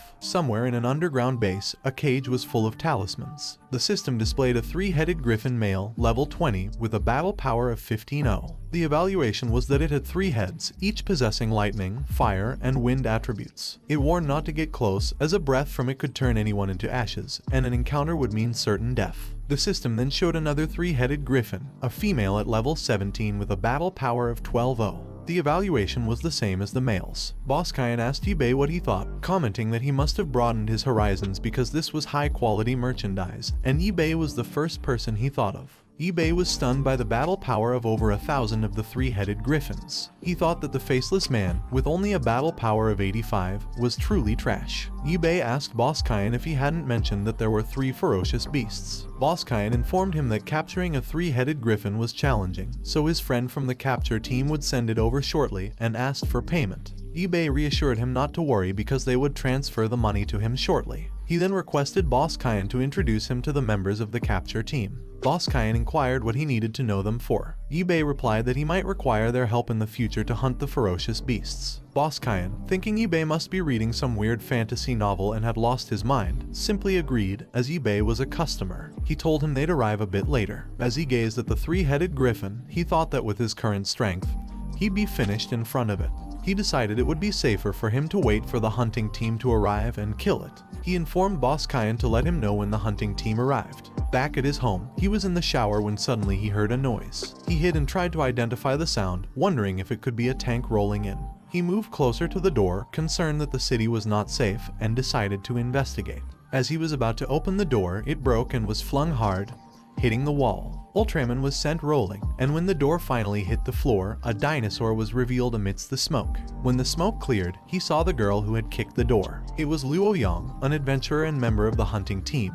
Somewhere in an underground base, a cage was full of talismans. The system displayed a 3-headed griffin male, level 20, with a battle power of 15-0. The evaluation was that it had 3 heads, each possessing lightning, fire, and wind attributes. It warned not to get close, as a breath from it could turn anyone into ashes, and an encounter would mean certain death. The system then showed another 3-headed griffin, a female at level 17 with a battle power of 12-0. The evaluation was the same as the males. Boss Kyan asked eBay what he thought, commenting that he must have broadened his horizons because this was high-quality merchandise, and eBay was the first person he thought of. eBay was stunned by the battle power of over 1,000 of the 3-headed griffins. He thought that the faceless man, with only a battle power of 85, was truly trash. eBay asked Boss Kyan if he hadn't mentioned that there were 3 ferocious beasts. Boss Kyan informed him that capturing a 3-headed griffin was challenging, so his friend from the capture team would send it over shortly and asked for payment. eBay reassured him not to worry because they would transfer the money to him shortly. He then requested Boss Kyan to introduce him to the members of the capture team. Boss Kyan inquired what he needed to know them for. eBay replied that he might require their help in the future to hunt the ferocious beasts. Boss Kyan, thinking eBay must be reading some weird fantasy novel and had lost his mind, simply agreed, as eBay was a customer. He told him they'd arrive a bit later. As he gazed at the 3-headed griffin, he thought that with his current strength, he'd be finished in front of it. He decided it would be safer for him to wait for the hunting team to arrive and kill it. He informed Boss Kyan to let him know when the hunting team arrived. Back at his home, he was in the shower when suddenly he heard a noise. He hid and tried to identify the sound, wondering if it could be a tank rolling in. He moved closer to the door, concerned that the city was not safe, and decided to investigate. As he was about to open the door, it broke and was flung hard, hitting the wall. Ultraman was sent rolling, and when the door finally hit the floor, a dinosaur was revealed amidst the smoke. When the smoke cleared, he saw the girl who had kicked the door. It was Luo Yang, an adventurer and member of the hunting team,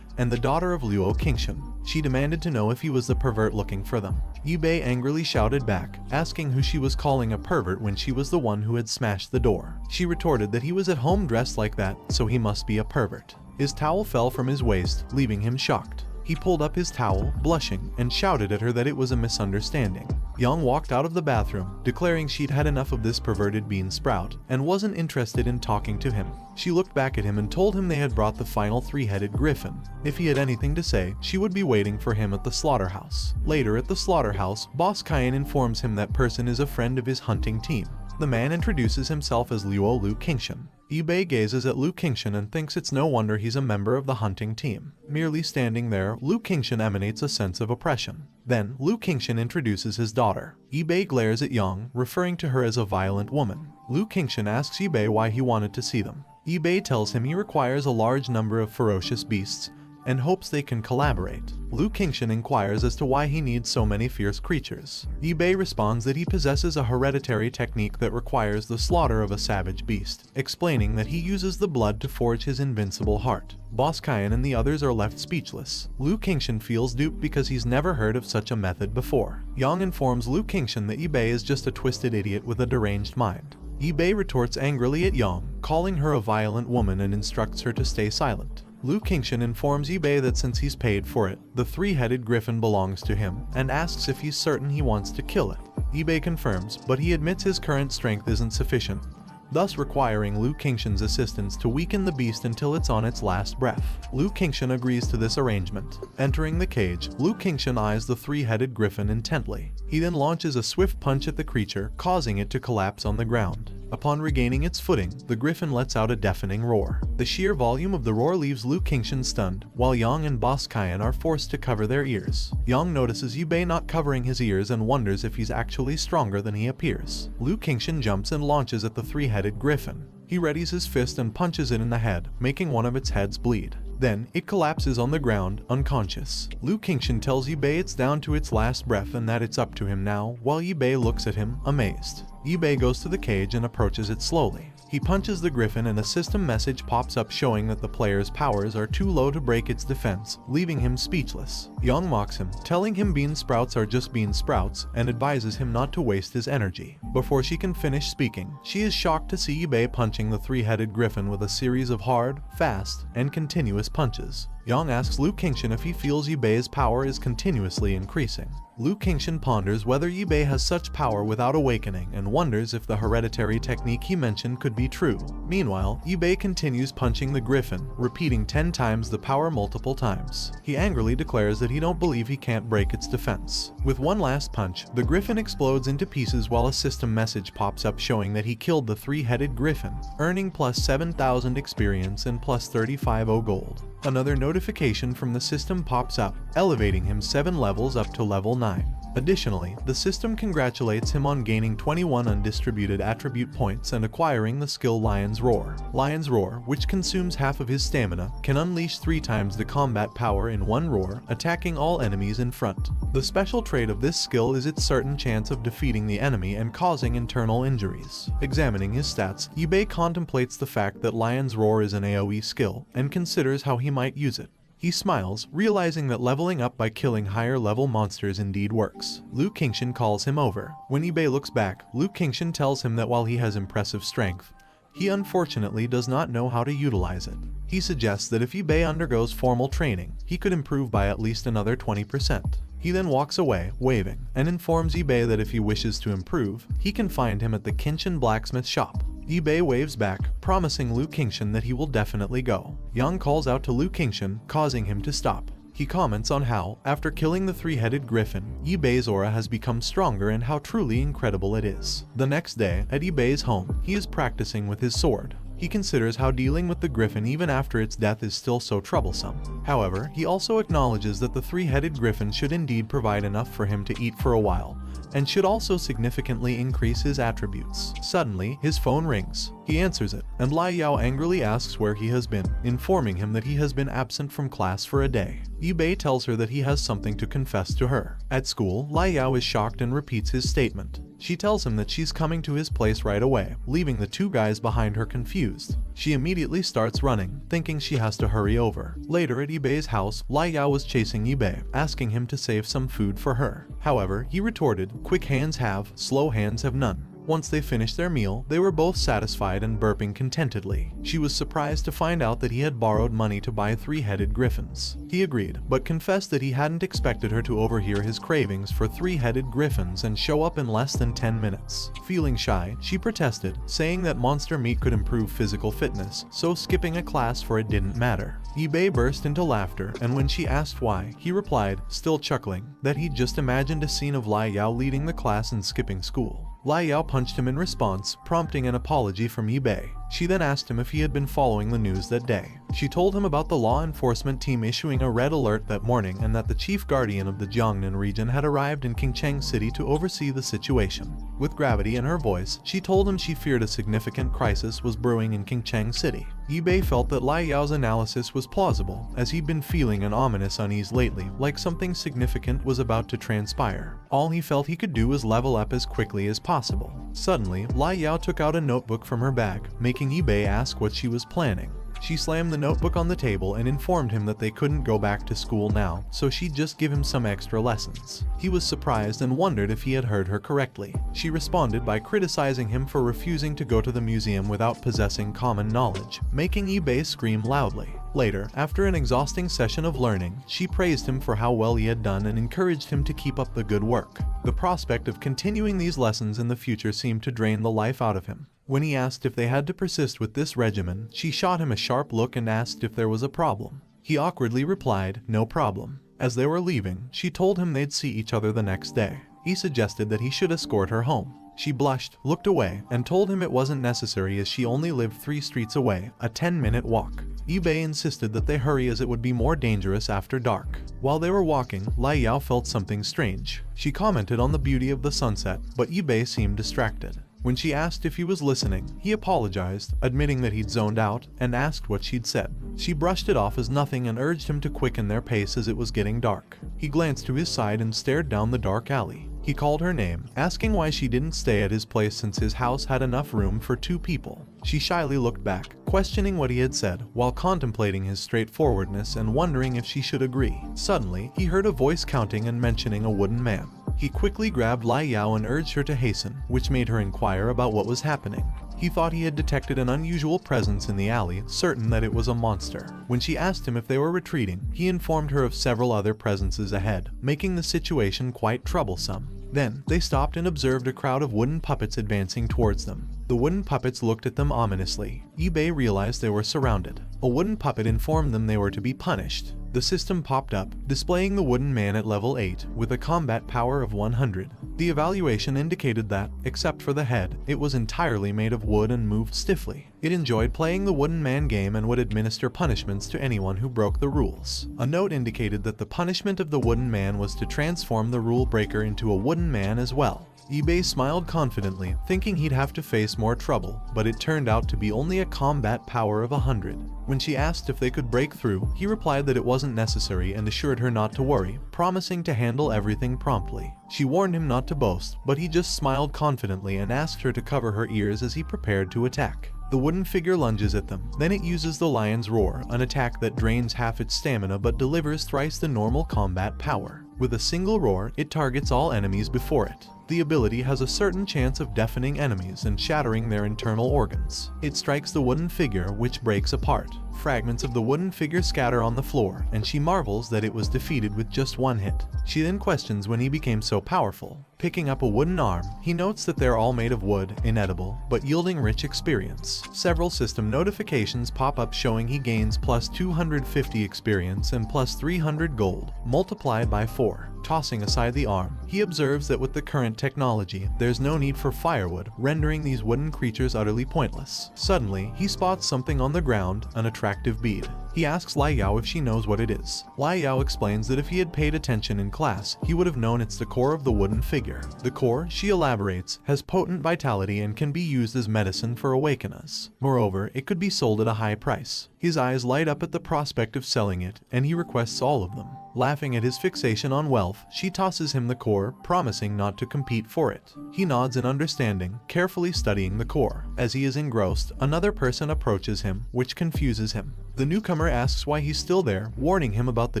and the daughter of Luo Qingshan. She demanded to know if he was the pervert looking for them. Yubei angrily shouted back, asking who she was calling a pervert when she was the one who had smashed the door. She retorted that he was at home dressed like that, so he must be a pervert. His towel fell from his waist, leaving him shocked. He pulled up his towel, blushing, and shouted at her that it was a misunderstanding. Young walked out of the bathroom, declaring she'd had enough of this perverted bean sprout and wasn't interested in talking to him. She looked back at him and told him they had brought the final three-headed griffin. If he had anything to say, she would be waiting for him at the slaughterhouse. Later at the slaughterhouse, Boss Kyan informs him that person is a friend of his hunting team. The man introduces himself as Luo Lu Qingshan. Ibei gazes at Lu Qingshan and thinks it's no wonder he's a member of the hunting team. Merely standing there, Lu Qingshan emanates a sense of oppression. Then, Lu Qingshan introduces his daughter. Ibei glares at Yang, referring to her as a violent woman. Lu Qingshan asks Ibei why he wanted to see them. Ibei tells him he requires a large number of ferocious beasts and hopes they can collaborate. Lu Qingshan inquires as to why he needs so many fierce creatures. Ibei responds that he possesses a hereditary technique that requires the slaughter of a savage beast, explaining that he uses the blood to forge his invincible heart. Boss Kyan and the others are left speechless. Lu Qingshan feels duped because he's never heard of such a method before. Yang informs Lu Qingshan that Ibei is just a twisted idiot with a deranged mind. Ibei retorts angrily at Yang, calling her a violent woman and instructs her to stay silent. Lu Qingshan informs Ibei that since he's paid for it, the three-headed griffin belongs to him, and asks if he's certain he wants to kill it. Ibei confirms, but he admits his current strength isn't sufficient, thus requiring Lu Qingshan's assistance to weaken the beast until it's on its last breath. Lu Qingshan agrees to this arrangement. Entering the cage, Lu Qingshan eyes the three-headed griffin intently. He then launches a swift punch at the creature, causing it to collapse on the ground. Upon regaining its footing, the griffin lets out a deafening roar. The sheer volume of the roar leaves Lu Qingshan stunned, while Yang and Boss Kyan are forced to cover their ears. Yang notices Ibei not covering his ears and wonders if he's actually stronger than he appears. Lu Qingshan jumps and launches at the three-headed griffin. He readies his fist and punches it in the head, making one of its heads bleed. Then, it collapses on the ground, unconscious. Lu Qingshan tells Ibei it's down to its last breath and that it's up to him now, while Ibei looks at him, amazed. Ibei goes to the cage and approaches it slowly. He punches the griffin and a system message pops up showing that the player's powers are too low to break its defense, leaving him speechless. Yang mocks him, telling him bean sprouts are just bean sprouts, and advises him not to waste his energy. Before she can finish speaking, she is shocked to see Ibei punching the three-headed griffin with a series of hard, fast, and continuous punches. Yang asks Lu Qingshan if he feels Ibei's power is continuously increasing. Lu Qingshan ponders whether Ibei has such power without awakening and wonders if the hereditary technique he mentioned could be true. Meanwhile, Ibei continues punching the griffin, repeating 10 times the power multiple times. He angrily declares that he don't believe he can't break its defense. With one last punch, the griffin explodes into pieces while a system message pops up showing that he killed the three-headed griffin, earning plus 7,000 experience and plus 35,000 gold. Another notification from the system pops up, elevating him 7 levels up to level 9. Additionally, the system congratulates him on gaining 21 undistributed attribute points and acquiring the skill Lion's Roar. Lion's Roar, which consumes half of his stamina, can unleash 3 times the combat power in one roar, attacking all enemies in front. The special trait of this skill is its certain chance of defeating the enemy and causing internal injuries. Examining his stats, Ibei contemplates the fact that Lion's Roar is an AoE skill, and considers how he might use it. He smiles, realizing that leveling up by killing higher level monsters indeed works. Lu Qingshan calls him over. When Ibei looks back, Lu Qingshan tells him that while he has impressive strength, he unfortunately does not know how to utilize it. He suggests that if Ibei undergoes formal training, he could improve by at least another 20%. He then walks away, waving, and informs Ibei that if he wishes to improve, he can find him at the Qingshan blacksmith shop. Ibei waves back, promising Lu Qingshan that he will definitely go. Yang calls out to Lu Qingshan, causing him to stop. He comments on how, after killing the three-headed griffin, Ibei's aura has become stronger and how truly incredible it is. The next day, at Ibei's home, he is practicing with his sword. He considers how dealing with the griffin even after its death is still so troublesome. However, he also acknowledges that the three-headed griffin should indeed provide enough for him to eat for a while, and should also significantly increase his attributes. Suddenly, his phone rings. He answers it, and Lai Yao angrily asks where he has been, informing him that he has been absent from class for a day. Ibei tells her that he has something to confess to her. At school, Lai Yao is shocked and repeats his statement. She tells him that she's coming to his place right away, leaving the 2 guys behind her confused. She immediately starts running, thinking she has to hurry over. Later at Ibei's house, Lai Yao was chasing Ibei, asking him to save some food for her. However, he retorted, "Quick hands have, slow hands have none." Once they finished their meal, they were both satisfied and burping contentedly. She was surprised to find out that he had borrowed money to buy three-headed griffins. He agreed, but confessed that he hadn't expected her to overhear his cravings for three-headed griffins and show up in less than 10 minutes. Feeling shy, she protested, saying that monster meat could improve physical fitness, so skipping a class for it didn't matter. Ibe burst into laughter, and when she asked why, he replied, still chuckling, that he'd just imagined a scene of Lai Yao leading the class and skipping school. Lai Yao punched him in response, prompting an apology from Ibe. She then asked him if he had been following the news that day. She told him about the law enforcement team issuing a red alert that morning and that the chief guardian of the Jiangnan region had arrived in Qingcheng City to oversee the situation. With gravity in her voice, she told him she feared a significant crisis was brewing in Qingcheng City. Ibe felt that Lai Yao's analysis was plausible, as he'd been feeling an ominous unease lately, like something significant was about to transpire. All he felt he could do was level up as quickly as possible. Suddenly, Lai Yao took out a notebook from her bag, making Ibe ask what she was planning. She slammed the notebook on the table and informed him that they couldn't go back to school now, so she'd just give him some extra lessons. He was surprised and wondered if he had heard her correctly. She responded by criticizing him for refusing to go to the museum without possessing common knowledge, making Ibe scream loudly. Later, after an exhausting session of learning, she praised him for how well he had done and encouraged him to keep up the good work. The prospect of continuing these lessons in the future seemed to drain the life out of him. When he asked if they had to persist with this regimen, she shot him a sharp look and asked if there was a problem. He awkwardly replied, no problem. As they were leaving, she told him they'd see each other the next day. He suggested that he should escort her home. She blushed, looked away, and told him it wasn't necessary as she only lived 3 streets away, a 10-minute walk. Ibe insisted that they hurry as it would be more dangerous after dark. While they were walking, Lai Yao felt something strange. She commented on the beauty of the sunset, but Ibe seemed distracted. When she asked if he was listening, he apologized, admitting that he'd zoned out, and asked what she'd said. She brushed it off as nothing and urged him to quicken their pace as it was getting dark. He glanced to his side and stared down the dark alley. He called her name, asking why she didn't stay at his place since his house had enough room for 2 people. She shyly looked back, questioning what he had said, while contemplating his straightforwardness and wondering if she should agree. Suddenly, he heard a voice counting and mentioning a wooden man. He quickly grabbed Lai Yao and urged her to hasten, which made her inquire about what was happening. He thought he had detected an unusual presence in the alley, certain that it was a monster. When she asked him if they were retreating, he informed her of several other presences ahead, making the situation quite troublesome. Then, they stopped and observed a crowd of wooden puppets advancing towards them. The wooden puppets looked at them ominously. Ibe realized they were surrounded. A wooden puppet informed them they were to be punished. The system popped up, displaying the wooden man at level 8, with a combat power of 100. The evaluation indicated that, except for the head, it was entirely made of wood and moved stiffly. It enjoyed playing the wooden man game and would administer punishments to anyone who broke the rules. A note indicated that the punishment of the wooden man was to transform the rule breaker into a wooden man as well. Ibe smiled confidently, thinking he'd have to face more trouble, but it turned out to be only a combat power of 100. When she asked if they could break through, he replied that it wasn't necessary and assured her not to worry, promising to handle everything promptly. She warned him not to boast, but he just smiled confidently and asked her to cover her ears as he prepared to attack. The wooden figure lunges at them, then it uses the lion's roar, an attack that drains half its stamina but delivers thrice the normal combat power. With a single roar, it targets all enemies before it. The ability has a certain chance of deafening enemies and shattering their internal organs. It strikes the wooden figure, which breaks apart. Fragments of the wooden figure scatter on the floor, and she marvels that it was defeated with just 1 hit. She then questions when he became so powerful. Picking up a wooden arm, he notes that they're all made of wood, inedible, but yielding rich experience. Several system notifications pop up showing he gains plus 250 experience and plus 300 gold, multiplied by 4. Tossing aside the arm, he observes that with the current technology, there's no need for firewood, rendering these wooden creatures utterly pointless. Suddenly, he spots something on the ground, an attractive bead. He asks Lai Yao if she knows what it is. Lai Yao explains that if he had paid attention in class, he would have known it's the core of the wooden figure. The core, she elaborates, has potent vitality and can be used as medicine for awakeners. Moreover, it could be sold at a high price. His eyes light up at the prospect of selling it, and he requests all of them. Laughing at his fixation on wealth, she tosses him the core, promising not to compete for it. He nods in understanding, carefully studying the core. As he is engrossed, another person approaches him, which confuses him. The newcomer asks why he's still there, warning him about the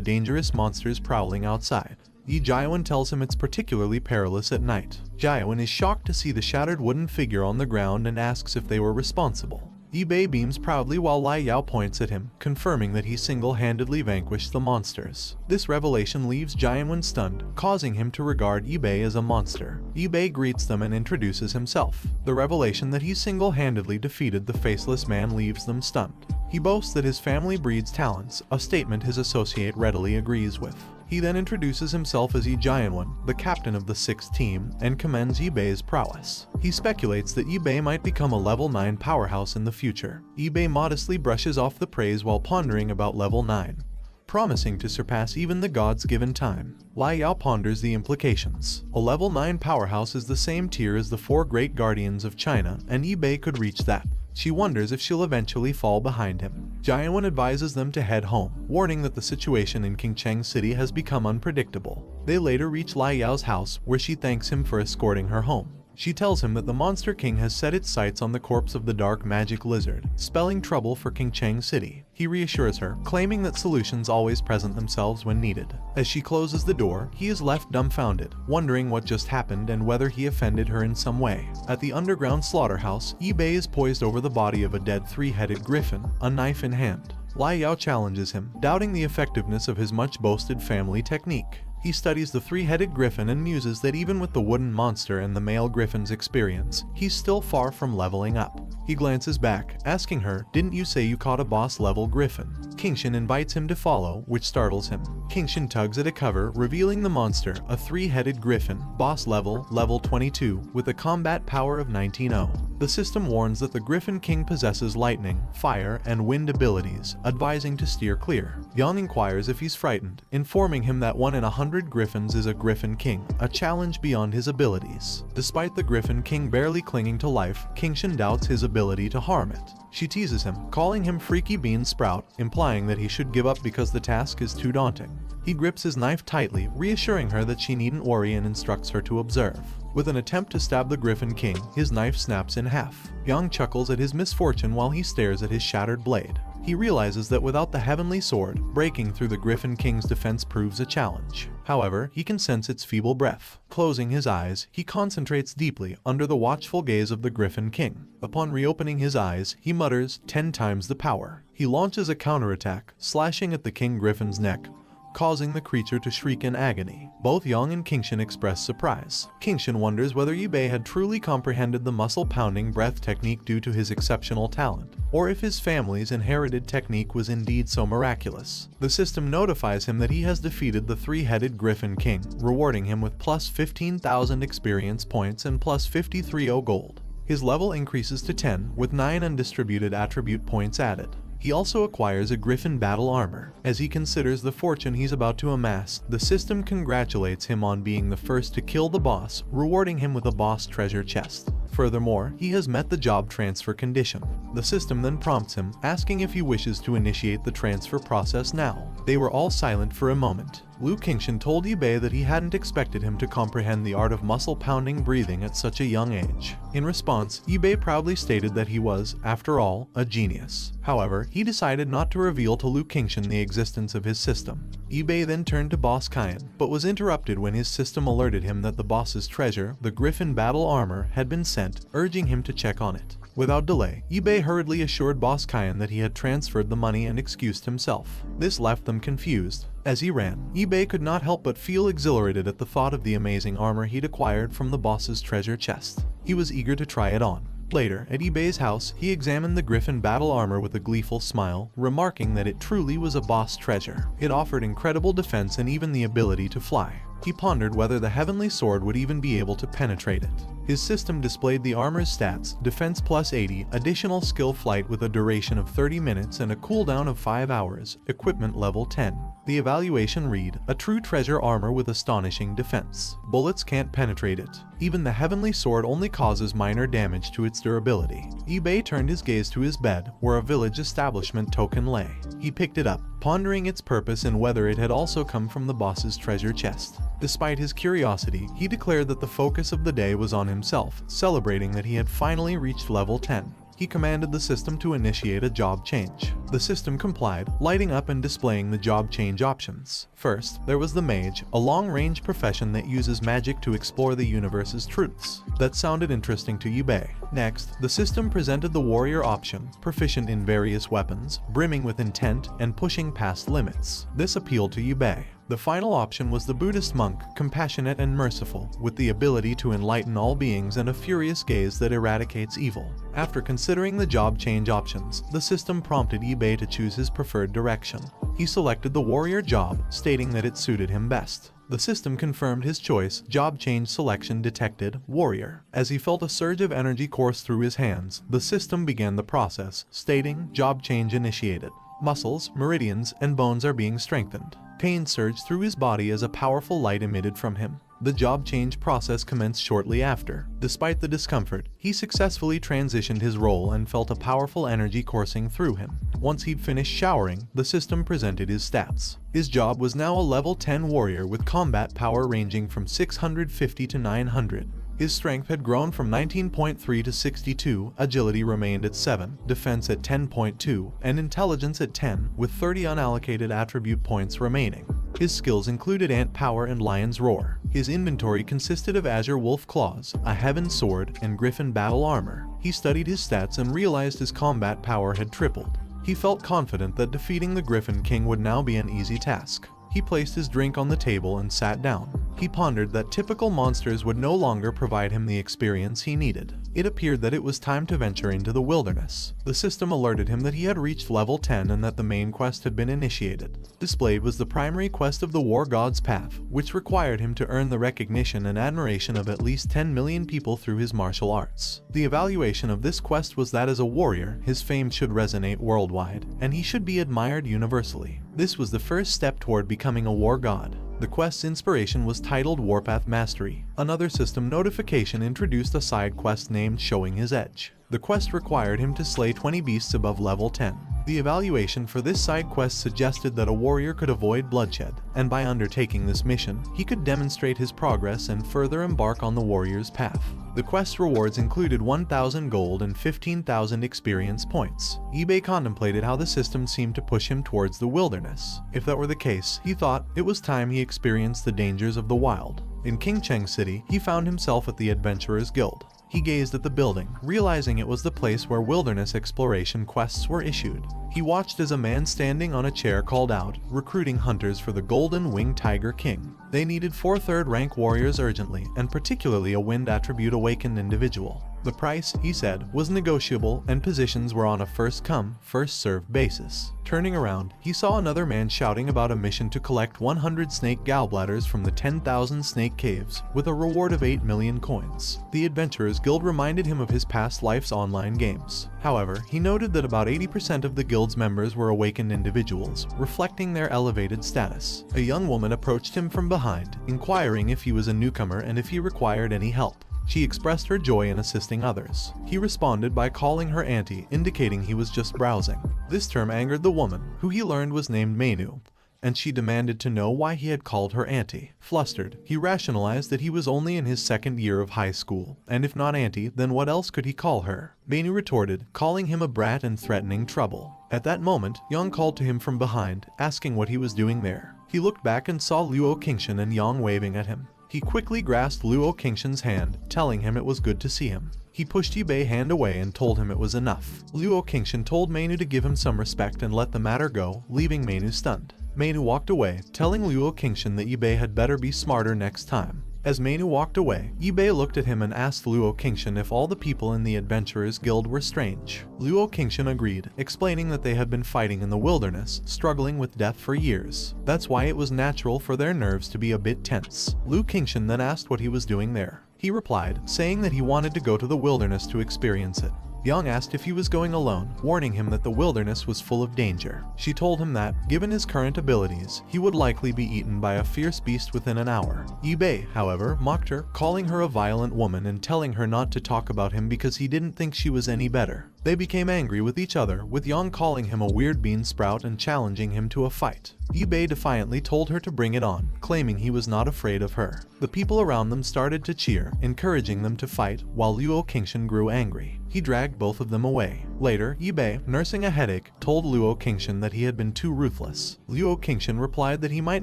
dangerous monsters prowling outside. Yi Jiawen tells him it's particularly perilous at night. Jiawen is shocked to see the shattered wooden figure on the ground and asks if they were responsible. Yi Bei beams proudly while Lai Yao points at him, confirming that he single-handedly vanquished the monsters. This revelation leaves Jiawen stunned, causing him to regard Yi Bei as a monster. Yi Bei greets them and introduces himself. The revelation that he single-handedly defeated the faceless man leaves them stunned. He boasts that his family breeds talents, a statement his associate readily agrees with. He then introduces himself as Yi Jiawen, the captain of the 6th team, and commends Yi Bei's prowess. He speculates that Yi Bei might become a level 9 powerhouse in the future. Yi Bei modestly brushes off the praise while pondering about level 9, promising to surpass even the gods given time. Lai Yao ponders the implications. A level 9 powerhouse is the same tier as the 4 great guardians of China, and Yi Bei could reach that. She wonders if she'll eventually fall behind him. Jiawen advises them to head home, warning that the situation in Qingcheng City has become unpredictable. They later reach Lai Yao's house, where she thanks him for escorting her home. She tells him that the Monster King has set its sights on the corpse of the dark magic lizard, spelling trouble for Qingcheng City. He reassures her, claiming that solutions always present themselves when needed. As she closes the door, he is left dumbfounded, wondering what just happened and whether he offended her in some way. At the underground slaughterhouse, Yi Bei is poised over the body of a dead 3-headed griffin, a knife in hand. Lai Yao challenges him, doubting the effectiveness of his much-boasted family technique. He studies the 3-headed griffin and muses that even with the wooden monster and the male griffin's experience, he's still far from leveling up. He glances back, asking her, "Didn't you say you caught a boss-level griffin?" Qingshan invites him to follow, which startles him. Qingshan tugs at a cover, revealing the monster, a 3-headed griffin, boss level, level 22, with a combat power of 19-0. The system warns that the Griffin King possesses lightning, fire, and wind abilities, advising to steer clear. Yang inquires if he's frightened, informing him that 1 in 100 griffins is a Griffin King, a challenge beyond his abilities. Despite the Griffin King barely clinging to life, Qingshan doubts his ability to harm it. She teases him, calling him Freaky Bean Sprout, implying that he should give up because the task is too daunting. He grips his knife tightly, reassuring her that she needn't worry and instructs her to observe. With an attempt to stab the Griffin King, his knife snaps in half. Yang chuckles at his misfortune while he stares at his shattered blade. He realizes that without the heavenly sword, breaking through the Griffin King's defense proves a challenge. However, he can sense its feeble breath. Closing his eyes, he concentrates deeply under the watchful gaze of the Griffin King. Upon reopening his eyes, he mutters, 10 times the power. He launches a counterattack, slashing at the King Griffin's neck, causing the creature to shriek in agony. Both Yang and Qingshan express surprise. Qingshan wonders whether Yi Bei had truly comprehended the muscle-pounding breath technique due to his exceptional talent, or if his family's inherited technique was indeed so miraculous. The system notifies him that he has defeated the 3-headed Griffin King, rewarding him with plus 15,000 experience points and plus 53,000 gold. His level increases to 10, with 9 undistributed attribute points added. He also acquires a Griffin battle armor. As he considers the fortune he's about to amass, the system congratulates him on being the first to kill the boss, rewarding him with a boss treasure chest. Furthermore, he has met the job transfer condition. The system then prompts him, asking if he wishes to initiate the transfer process now. They were all silent for a moment. Lu Qingshan told Yi Bei that he hadn't expected him to comprehend the art of muscle-pounding breathing at such a young age. In response, Yi Bei proudly stated that he was, after all, a genius. However, he decided not to reveal to Lu Qingshan the existence of his system. Yi Bei then turned to Boss Qian, but was interrupted when his system alerted him that the boss's treasure, the Griffin battle armor, had been sent, urging him to check on it. Without delay, Yi Bei hurriedly assured Boss Qian that he had transferred the money and excused himself. This left them confused. As he ran, Yi Bei could not help but feel exhilarated at the thought of the amazing armor he'd acquired from the boss's treasure chest. He was eager to try it on. Later, at Yi Bei's house, he examined the Griffin battle armor with a gleeful smile, remarking that it truly was a boss treasure. It offered incredible defense and even the ability to fly. He pondered whether the heavenly sword would even be able to penetrate it. His system displayed the armor's stats: defense plus 80, additional skill flight with a duration of 30 minutes and a cooldown of 5 hours, equipment level 10. The evaluation read, a true treasure armor with astonishing defense. Bullets can't penetrate it. Even the heavenly sword only causes minor damage to its durability. Yi Bei turned his gaze to his bed, where a village establishment token lay. He picked it up, pondering its purpose and whether it had also come from the boss's treasure chest. Despite his curiosity, he declared that the focus of the day was on himself, celebrating that he had finally reached level 10. He commanded the system to initiate a job change. The system complied, lighting up and displaying the job change options. First, there was the mage, a long-range profession that uses magic to explore the universe's truths. That sounded interesting to Yubei. Next, the system presented the warrior option, proficient in various weapons, brimming with intent, and pushing past limits. This appealed to Yubei. The final option was the Buddhist monk, compassionate and merciful, with the ability to enlighten all beings and a furious gaze that eradicates evil. After considering the job change options, the system prompted Yubei to choose his preferred direction. He selected the warrior job, stating that it suited him best. The system confirmed his choice. Job change selection detected warrior. As he felt a surge of energy course through his hands, the system began the process, stating job change initiated. Muscles, meridians, and bones are being strengthened. Pain surged through his body as a powerful light emitted from him. The job change process commenced shortly after. Despite the discomfort, he successfully transitioned his role and felt a powerful energy coursing through him. Once he'd finished showering, the system presented his stats. His job was now a level 10 warrior with combat power ranging from 650 to 900. His strength had grown from 19.3 to 62, agility remained at 7, defense at 10.2, and intelligence at 10, with 30 unallocated attribute points remaining. His skills included Ant Power and Lion's Roar. His inventory consisted of Azure Wolf Claws, a Heaven Sword, and Griffin Battle Armor. He studied his stats and realized his combat power had tripled. He felt confident that defeating the Griffin King would now be an easy task. He placed his drink on the table and sat down. He pondered that typical monsters would no longer provide him the experience he needed. It appeared that it was time to venture into the wilderness. The system alerted him that he had reached level 10 and that the main quest had been initiated. Displayed was the primary quest of the War God's Path, which required him to earn the recognition and admiration of at least 10 million people through his martial arts. The evaluation of this quest was that as a warrior, his fame should resonate worldwide, and he should be admired universally. This was the first step toward becoming a war god. The quest's inspiration was titled Warpath Mastery. Another system notification introduced a side quest named Showing His Edge. The quest required him to slay 20 beasts above level 10. The evaluation for this side quest suggested that a warrior could avoid bloodshed, and by undertaking this mission, he could demonstrate his progress and further embark on the warrior's path. The quest rewards included 1,000 gold and 15,000 experience points. Ibe contemplated how the system seemed to push him towards the wilderness. If that were the case, he thought it was time he experienced the dangers of the wild. In Qingcheng City, he found himself at the Adventurers Guild. He gazed at the building, realizing it was the place where wilderness exploration quests were issued. He watched as a man standing on a chair called out, recruiting hunters for the Golden Winged Tiger King. They needed 4 third-rank warriors urgently, and particularly a wind attribute awakened individual. The price, he said, was negotiable and positions were on a first-come, first-served basis. Turning around, he saw another man shouting about a mission to collect 100 snake gallbladders from the 10,000 snake caves, with a reward of 8 million coins. The Adventurers Guild reminded him of his past life's online games. However, he noted that about 80% of the guild's members were awakened individuals, reflecting their elevated status. A young woman approached him from behind, inquiring if he was a newcomer and if he required any help. She expressed her joy in assisting others. He responded by calling her auntie, indicating he was just browsing. This term angered the woman, who he learned was named Menu, and she demanded to know why he had called her auntie. Flustered, he rationalized that he was only in his 2nd year of high school, and if not auntie, then what else could he call her? Menu retorted, calling him a brat and threatening trouble. At that moment, Yang called to him from behind, asking what he was doing there. He looked back and saw Luo Qingshan and Yang waving at him. He quickly grasped Luo Qingshan's hand, telling him it was good to see him. He pushed Yubei's hand away and told him it was enough. Luo Qingshan told Menu to give him some respect and let the matter go, leaving Menu stunned. Menu walked away, telling Luo Qingshan that Yubei had better be smarter next time. As Menu walked away, Yubei looked at him and asked Luo Qingshan if all the people in the Adventurers Guild were strange. Luo Qingshan agreed, explaining that they had been fighting in the wilderness, struggling with death for years. That's why it was natural for their nerves to be a bit tense. Luo Qingshan then asked what he was doing there. He replied, saying that he wanted to go to the wilderness to experience it. Yang asked if he was going alone, warning him that the wilderness was full of danger. She told him that, given his current abilities, he would likely be eaten by a fierce beast within an hour. Yubei, however, mocked her, calling her a violent woman and telling her not to talk about him because he didn't think she was any better. They became angry with each other, with Yang calling him a weird bean sprout and challenging him to a fight. Ibe defiantly told her to bring it on, claiming he was not afraid of her. The people around them started to cheer, encouraging them to fight, while Luo Qingshan grew angry. He dragged both of them away. Later, Ibe, nursing a headache, told Luo Qingshan that he had been too ruthless. Luo Qingshan replied that he might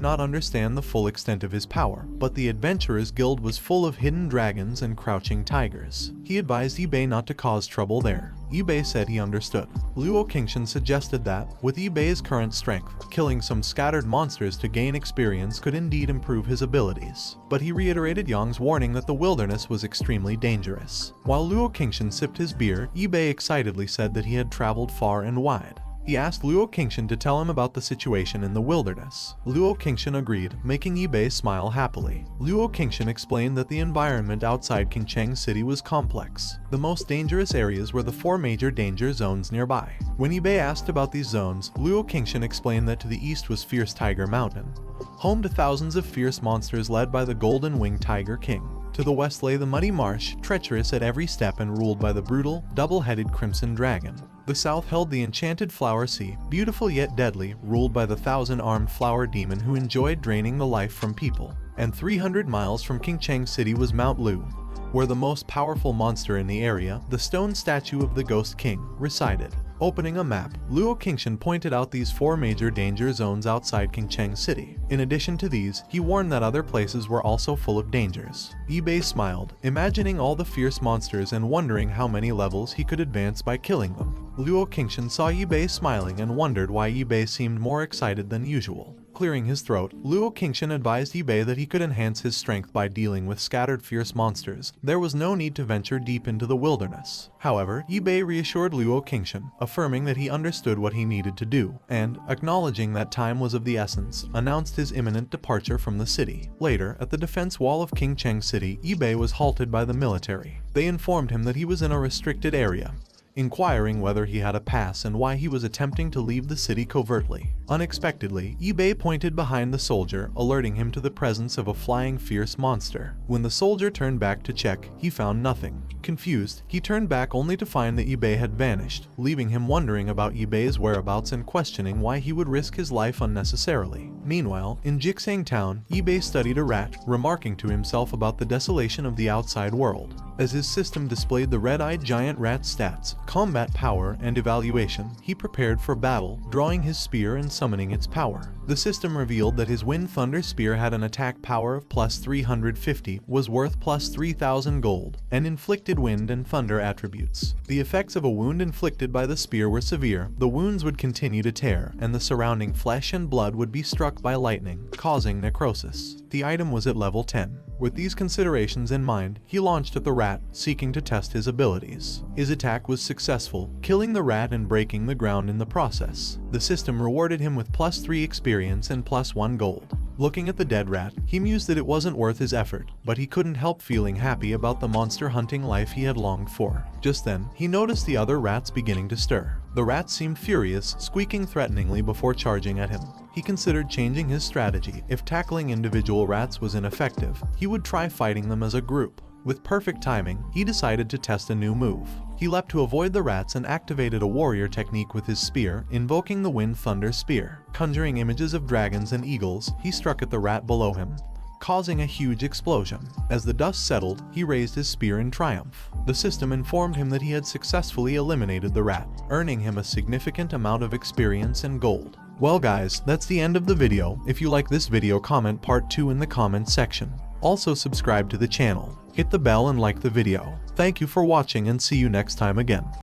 not understand the full extent of his power, but the Adventurers Guild was full of hidden dragons and crouching tigers. He advised Ibe not to cause trouble there. Ibe said he understood. Luo Qingshan suggested that, with Ibe's current strength, killing some scattered monsters to gain experience could indeed improve his abilities. But he reiterated Yang's warning that the wilderness was extremely dangerous. While Luo Qingshan sipped his beer, Ibe excitedly said that he had traveled far and wide. He asked Luo Qingshan to tell him about the situation in the wilderness. Luo Qingshan agreed, making Ibe smile happily. Luo Qingshan explained that the environment outside Qingcheng City was complex. The most dangerous areas were the 4 major danger zones nearby. When Ibe asked about these zones, Luo Qingshan explained that to the east was Fierce Tiger Mountain, home to thousands of fierce monsters led by the Golden Winged Tiger King. To the west lay the Muddy Marsh, treacherous at every step and ruled by the brutal, double-headed Crimson Dragon. The south held the Enchanted Flower Sea, beautiful yet deadly, ruled by the 1,000-armed flower demon who enjoyed draining the life from people. And 300 miles from Qingcheng City was Mount Lu, where the most powerful monster in the area, the stone statue of the Ghost King, resided. Opening a map, Luo Qingshan pointed out these 4 major danger zones outside Qingcheng City. In addition to these, he warned that other places were also full of dangers. Ibe smiled, imagining all the fierce monsters and wondering how many levels he could advance by killing them. Luo Qingshan saw Ibe smiling and wondered why Ibe seemed more excited than usual. Clearing his throat, Luo Qingshan advised Ibe that he could enhance his strength by dealing with scattered fierce monsters. There was no need to venture deep into the wilderness. However, Ibe reassured Luo Qingshan, affirming that he understood what he needed to do, and, acknowledging that time was of the essence, announced his imminent departure from the city. Later, at the defense wall of Qingcheng City, Ibe was halted by the military. They informed him that he was in a restricted area, inquiring whether he had a pass and why he was attempting to leave the city covertly. Unexpectedly, Ibe pointed behind the soldier, alerting him to the presence of a flying fierce monster. When the soldier turned back to check, he found nothing. Confused, he turned back only to find that Ibe had vanished, leaving him wondering about Ibe's whereabouts and questioning why he would risk his life unnecessarily. Meanwhile, in Jixing Town, Ibe studied a rat, remarking to himself about the desolation of the outside world. As his system displayed the red-eyed giant rat's stats, combat power, and evaluation, he prepared for battle, drawing his spear and summoning its power. The system revealed that his Wind Thunder Spear had an attack power of plus 350, was worth plus 3,000 gold, and inflicted wind and thunder attributes. The effects of a wound inflicted by the spear were severe. The wounds would continue to tear, and the surrounding flesh and blood would be struck by lightning, causing necrosis. The item was at level 10. With these considerations in mind, he launched at the rat, seeking to test his abilities. His attack was successful, killing the rat and breaking the ground in the process. The system rewarded him with plus 3 experience and plus 1 gold. Looking at the dead rat, he mused that it wasn't worth his effort, but he couldn't help feeling happy about the monster hunting life he had longed for. Just then, he noticed the other rats beginning to stir. The rat seemed furious, squeaking threateningly before charging at him. He considered changing his strategy. If tackling individual rats was ineffective, he would try fighting them as a group. With perfect timing, he decided to test a new move. He leapt to avoid the rats and activated a warrior technique with his spear, invoking the Wind Thunder Spear. Conjuring images of dragons and eagles, he struck at the rat below him, causing a huge explosion. As the dust settled, he raised his spear in triumph. The system informed him that he had successfully eliminated the rat, earning him a significant amount of experience and gold. Well guys, that's the end of the video. If you like this video, comment part 2 in the comments section. Also subscribe to the channel, hit the bell and like the video. Thank you for watching and see you next time again.